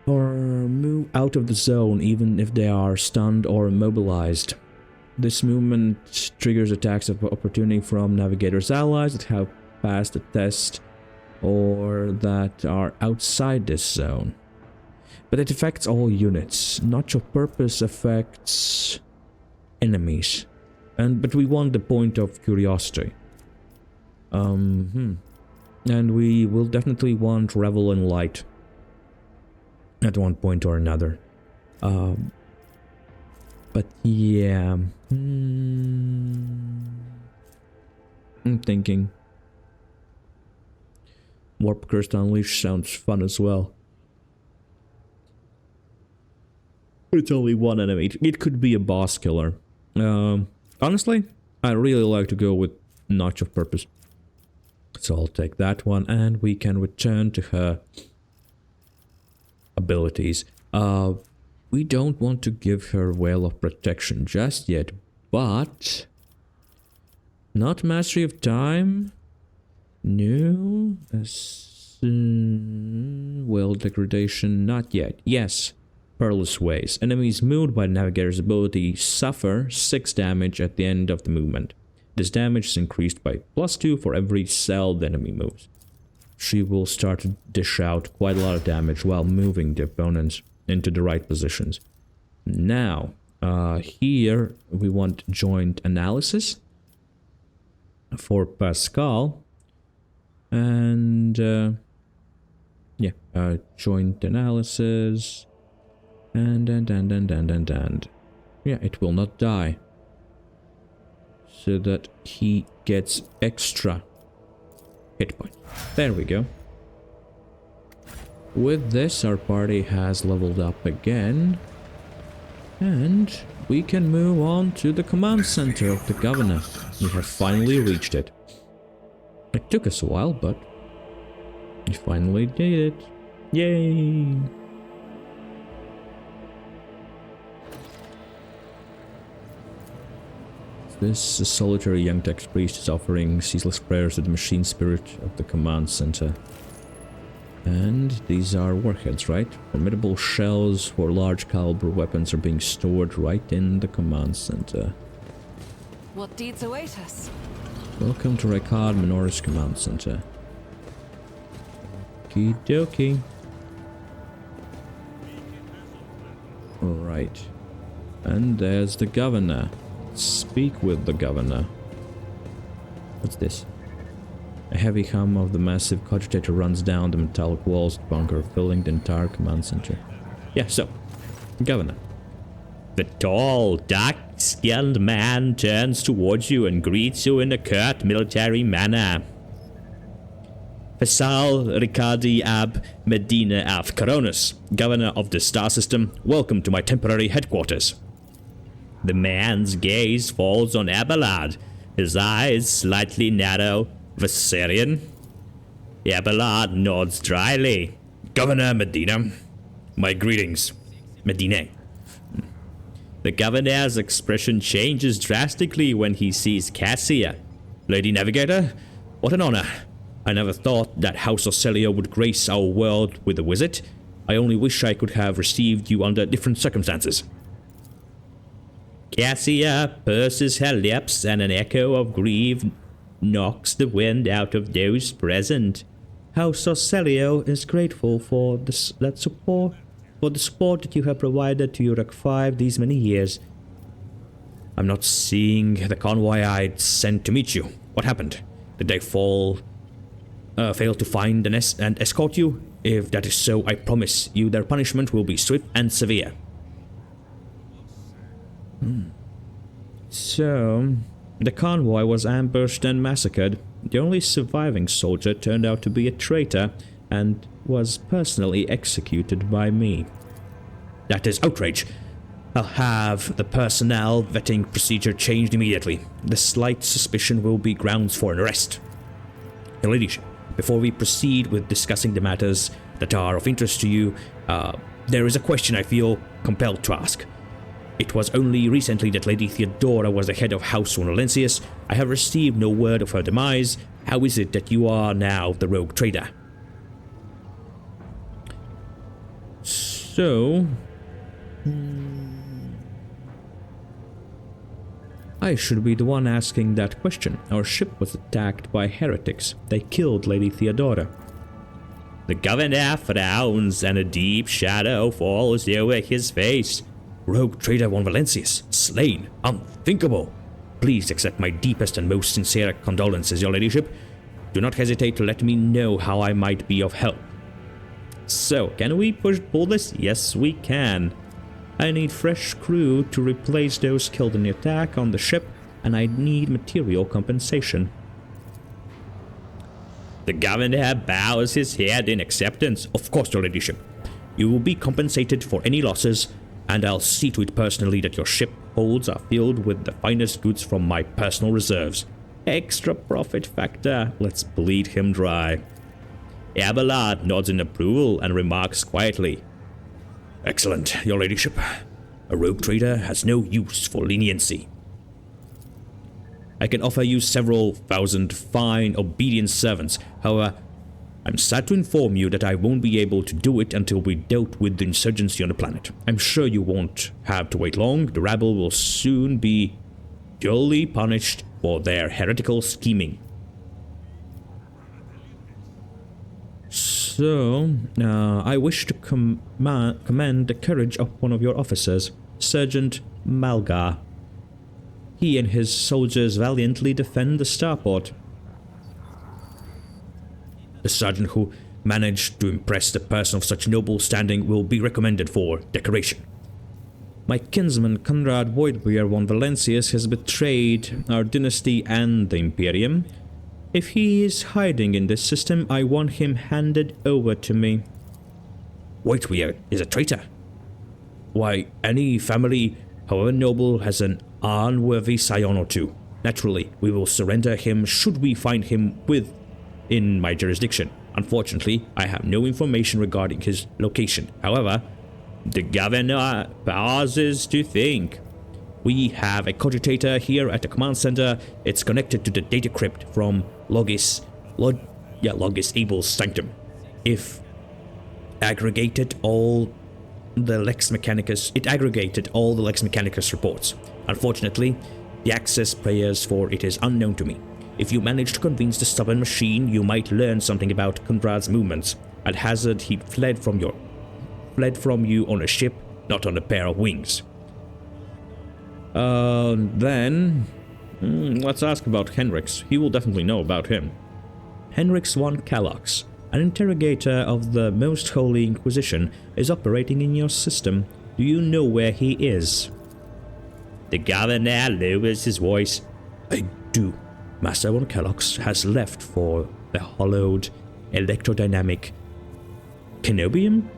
or move out of the zone even if they are stunned or immobilized. This movement triggers attacks of opportunity from Navigator's allies that have passed the test or that are outside this zone. But it affects all units. Notch of Purpose affects enemies. But we want the point of curiosity. And we will definitely want Revel in Light at one point or another. But yeah, I'm thinking Warp Curse Unleashed sounds fun as well. It's only one enemy. It could be a boss killer. Honestly, I really like to go with Notch of Purpose. So I'll take that one, and we can return to her abilities. We don't want to give her Veil of Protection just yet, but... Not Mastery of Time? No. Veil Degradation? Not yet. Yes. Perilous Ways. Enemies moved by the Navigator's ability suffer 6 damage at the end of the movement. This damage is increased by +2 for every cell the enemy moves. She will start to dish out quite a lot of damage while moving the opponents into the right positions. Now, here we want Joint Analysis for Pascal. And, Joint Analysis. And. Yeah, it will not die. So that he gets extra hit points. There we go. with this, our party has leveled up again. And we can move on to the command center of the governor. We have finally reached it. It took us a while, but we finally did it. Yay! This solitary young text priest is offering ceaseless prayers to the machine spirit of the command center. And these are warheads, right? Formidable shells for large caliber weapons are being stored right in the command center. What deeds await us? Welcome to Rykad Minoris command center. Okie dokie. Alright. And there's the governor. Speak with the governor. What's this? A heavy hum of the massive cogitator runs down the metallic walls of the bunker, filling the entire command center. Yeah, so, governor. The tall, dark-skinned man turns towards you and greets you in a curt military manner. Faisal Rykadi ab Medineh af Coronis, governor of the star system, welcome to my temporary headquarters. The man's gaze falls on Abelard, his eyes slightly narrow. Viserion? Abelard nods dryly. Governor Medineh, my greetings. Medineh. The governor's expression changes drastically when he sees Cassia. Lady Navigator, what an honor. I never thought that House Ocelio would grace our world with a visit. I only wish I could have received you under different circumstances. Cassia purses her lips and an echo of grief knocks the wind out of those present. House Ocelio is grateful for the support that you have provided to Uruk 5 these many years. I'm not seeing the convoy I'd sent to meet you. What happened? Did they fail to find and escort you? If that is so, I promise you their punishment will be swift and severe. So, the convoy was ambushed and massacred. The only surviving soldier turned out to be a traitor and was personally executed by me. That is outrage. I'll have the personnel vetting procedure changed immediately. The slight suspicion will be grounds for an arrest. Your ladyship, before we proceed with discussing the matters that are of interest to you, there is a question I feel compelled to ask. It was only recently that Lady Theodora was the head of House Valencius. I have received no word of her demise. How is it that you are now the rogue trader? So, I should be the one asking that question. Our ship was attacked by heretics. They killed Lady Theodora. The governor frowns and a deep shadow falls over his face. Rogue trader von Valencius, slain, unthinkable. Please accept my deepest and most sincere condolences, your ladyship. Do not hesitate to let me know how I might be of help. So, can we pull this? Yes, we can. I need fresh crew to replace those killed in the attack on the ship, and I need material compensation. The governor bows his head in acceptance. Of course, your ladyship. You will be compensated for any losses, and I'll see to it personally that your ship holds are filled with the finest goods from my personal reserves. Extra profit factor, let's bleed him dry. Abelard nods in approval and remarks quietly. Excellent, your ladyship. A rogue trader has no use for leniency. I can offer you several thousand fine, obedient servants. However, I'm sad to inform you that I won't be able to do it until we dealt with the insurgency on the planet. I'm sure you won't have to wait long. The rabble will soon be duly punished for their heretical scheming. So, I wish to commend the courage of one of your officers, Sergeant Malgar. He and his soldiers valiantly defend the starport. The sergeant who managed to impress the person of such noble standing will be recommended for decoration. My kinsman Conrad Voidbeer von Valencius has betrayed our dynasty and the Imperium. If he is hiding in this system, I want him handed over to me. Wait, is a traitor. Why, any family, however noble, has an unworthy scion or two. Naturally, we will surrender him should we find him within my jurisdiction. Unfortunately, I have no information regarding his location. However, the governor pauses to think. We have a cogitator here at the command center. It's connected to the data crypt from Logis Abel's sanctum. If aggregated all the Lex Mechanicus reports. Unfortunately, the access prayers for it is unknown to me. If you manage to convince the stubborn machine, you might learn something about Conrad's movements. At hazard, he fled from you on a ship, not on a pair of wings. Let's ask about Henrix. He will definitely know about him. Henrix von Kellogg's, an interrogator of the Most Holy Inquisition, is operating in your system. Do you know where he is? The governor lowers his voice. I do. Master von Kellogg's has left for the hollowed electrodynamic Canobium?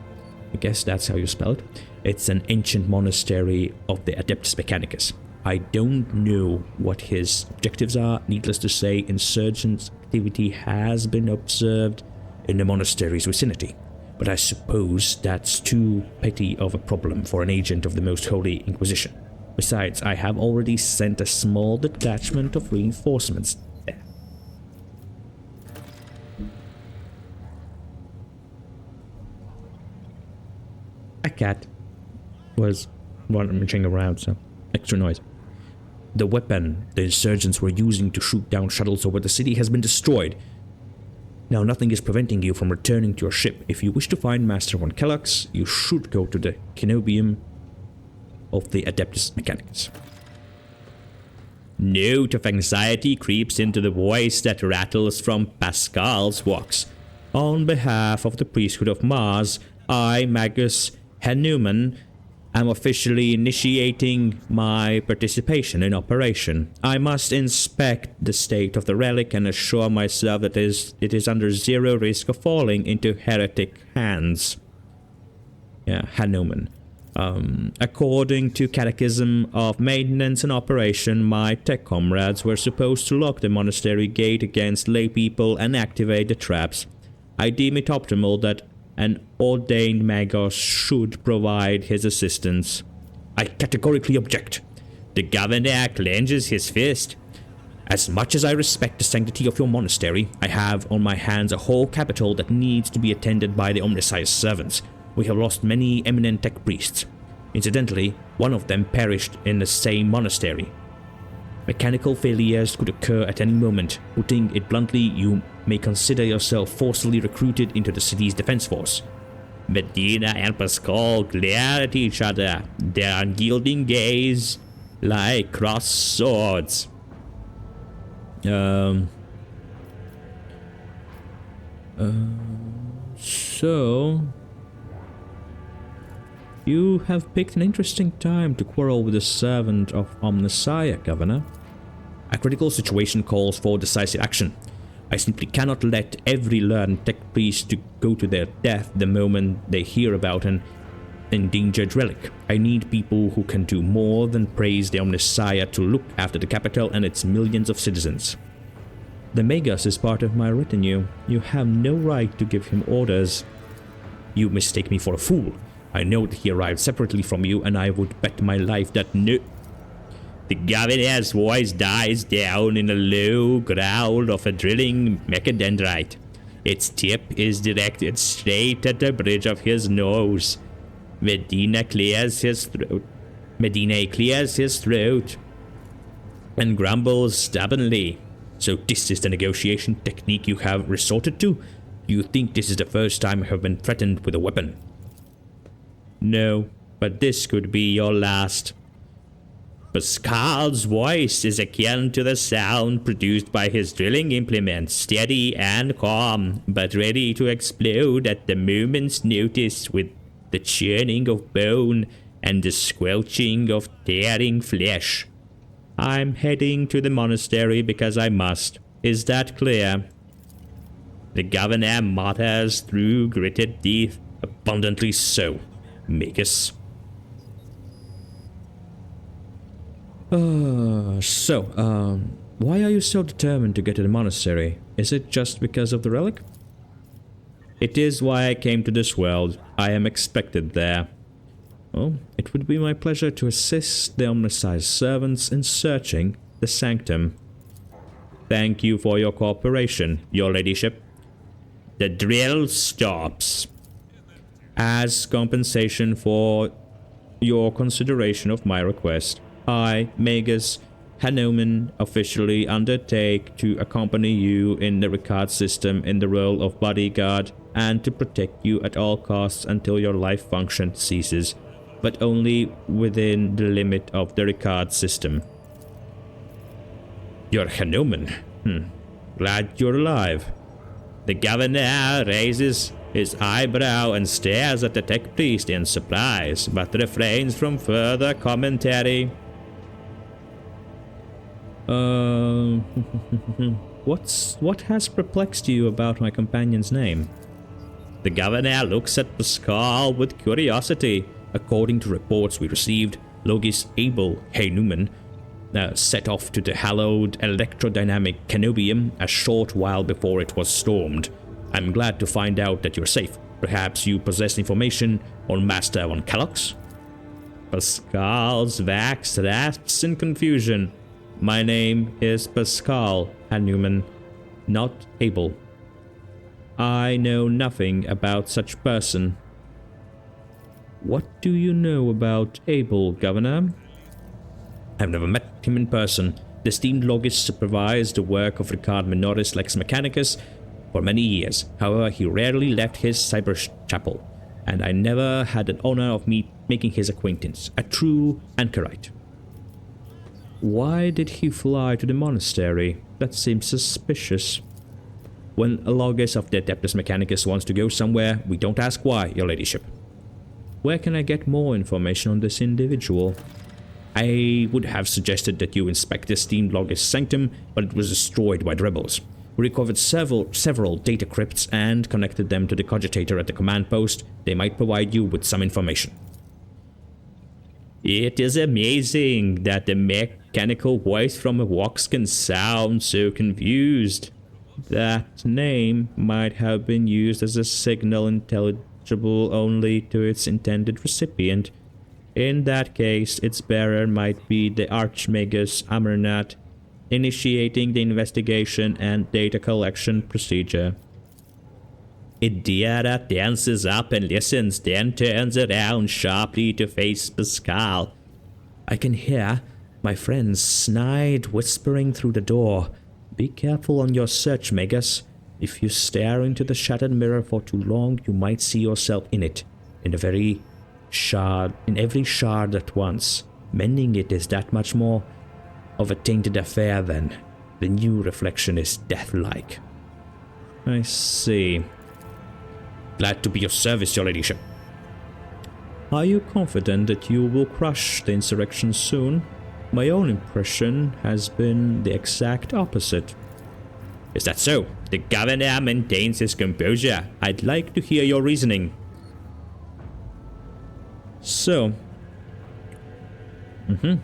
I guess that's how you spell it. It's an ancient monastery of the Adeptus Mechanicus. I don't know what his objectives are. Needless to say, insurgent activity has been observed in the monastery's vicinity. But I suppose that's too petty of a problem for an agent of the Most Holy Inquisition. Besides, I have already sent a small detachment of reinforcements there. A cat was rummaging around, so extra noise. The weapon the insurgents were using to shoot down shuttles over the city has been destroyed. Now, nothing is preventing you from returning to your ship. If you wish to find Master von Kellogg's, you should go to the Canobium of the Adeptus Mechanicus. Note of anxiety creeps into the voice that rattles from Pascal's walks. On behalf of the priesthood of Mars, I, Magus Hanuman, am officially initiating my participation in operation. I must inspect the state of the relic and assure myself that it is under zero risk of falling into heretic hands. Yeah, Hanuman. According to Catechism of Maintenance and Operation, my tech comrades were supposed to lock the monastery gate against lay people and activate the traps. I deem it optimal that an ordained Magos should provide his assistance. I categorically object. The governor clenches his fist. As much as I respect the sanctity of your monastery, I have on my hands a whole capital that needs to be attended by the Omnissiah's servants. We have lost many eminent tech priests. Incidentally, one of them perished in the same monastery. Mechanical failures could occur at any moment. Putting it bluntly, you may consider yourself forcibly recruited into the city's defense force. Medineh and Pascal glare at each other, their unyielding gaze like crossed swords. So you have picked an interesting time to quarrel with the servant of Omnissiah, Governor. A critical situation calls for decisive action. I simply cannot let every learned tech priest to go to their death the moment they hear about an endangered relic. I need people who can do more than praise the Omnissiah to look after the capital and its millions of citizens. The Magus is part of my retinue. You have no right to give him orders. You mistake me for a fool. I know that he arrived separately from you, and I would bet my life that no... The governor's voice dies down in a low growl of a drilling mechadendrite. Its tip is directed straight at the bridge of his nose. Medineh clears his throat and grumbles stubbornly. So this is the negotiation technique you have resorted to? Do you think this is the first time I have been threatened with a weapon? No, but this could be your last. Pascal's voice is akin to the sound produced by his drilling implement, steady and calm, but ready to explode at the moment's notice with the churning of bone and the squelching of tearing flesh. I'm heading to the monastery because I must. Is that clear? The governor mutters through gritted teeth. Abundantly so, Magus. Why are you so determined to get to the monastery? Is it just because of the relic? It is why I came to this world. I am expected there. Well, it would be my pleasure to assist the Omnisci's servants in searching the sanctum. Thank you for your cooperation, your ladyship. The drill stops. As compensation for your consideration of my request, I, Magus Hanuman, officially undertake to accompany you in the Rykad system in the role of bodyguard and to protect you at all costs until your life function ceases, but only within the limit of the Rykad system. You're Hanuman. Glad you're alive. The governor raises his eyebrow and stares at the tech priest in surprise, but refrains from further commentary. What has perplexed you about my companion's name? The governor looks at Pascal with curiosity. According to reports we received, Logis Abel Hanuman set off to the hallowed electrodynamic Canobium a short while before it was stormed. I'm glad to find out that you're safe. Perhaps you possess information on Master von Kellogg's? Pascal's wax rasps in confusion. My name is Pascal Hanuman, not Abel. I know nothing about such person. What do you know about Abel, Governor? I've never met him in person. The esteemed Logis supervised the work of Rykad Minoris Lex Mechanicus for many years. However, he rarely left his cyber chapel, and I never had the honor of making his acquaintance. A true anchorite. Why did he fly to the monastery? That seems suspicious. When a Logis of the Adeptus Mechanicus wants to go somewhere, we don't ask why, your ladyship. Where can I get more information on this individual? I would have suggested that you inspect the esteemed Logis sanctum, but it was destroyed by the rebels. We recovered several data crypts and connected them to the cogitator at the command post. They might provide you with some information. It is amazing that the mechanical voice from a Vox can sound so confused. That name might have been used as a signal intelligible only to its intended recipient. In that case, its bearer might be the Archmagus Amarnath, initiating the investigation and data collection procedure. Idiara dances up and listens, then turns around sharply to face Pascal. I can hear my friend Snide whispering through the door. Be careful on your search, Magus. If you stare into the shattered mirror for too long, you might see yourself in it, in every shard at once. Mending it is that much more of a tainted affair then. The new reflection is death-like. I see. Glad to be of service, your ladyship. Are you confident that you will crush the insurrection soon? My own impression has been the exact opposite. Is that so? The governor maintains his composure. I'd like to hear your reasoning. So, the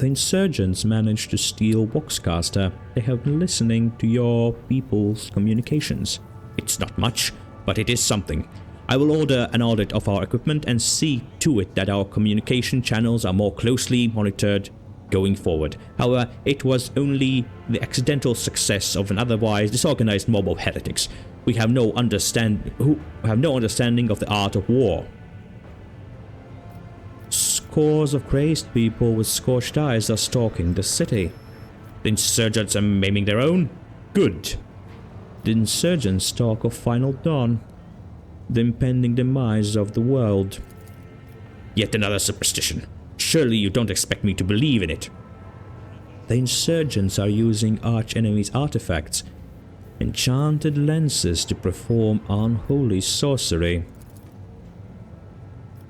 insurgents managed to steal Voxcaster. They have been listening to your people's communications. It's not much, but it is something. I will order an audit of our equipment and see to it that our communication channels are more closely monitored going forward. However, it was only the accidental success of an otherwise disorganized mob of heretics. We have no understanding of the art of war. Scores of crazed people with scorched eyes are stalking the city. The insurgents are maiming their own? Good. The insurgents talk of final dawn, the impending demise of the world. Yet another superstition. Surely you don't expect me to believe in it. The insurgents are using Archenemies artifacts, enchanted lenses to perform unholy sorcery.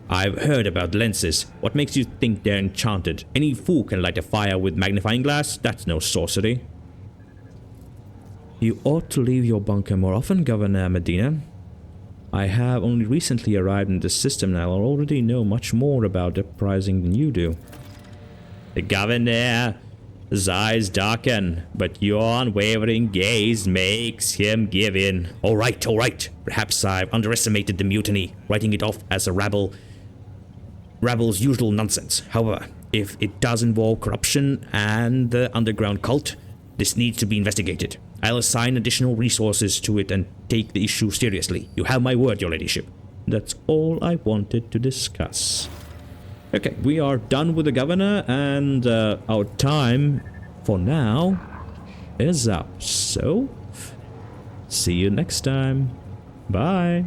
I've heard about lenses. What makes you think they're enchanted? Any fool can light a fire with magnifying glass. That's no sorcery. You ought to leave your bunker more often, Governor Medineh. I have only recently arrived in the system and I already know much more about uprising than you do. The governor's eyes darken, but your unwavering gaze makes him give in. All right. Perhaps I've underestimated the mutiny, writing it off as a rabble Rabel's usual nonsense. However, if it does involve corruption and the underground cult, this needs to be investigated. I'll assign additional resources to it and take the issue seriously. You have my word, your ladyship. That's all I wanted to discuss. Okay, we are done with the governor, and our time, for now, is up. So, see you next time. Bye.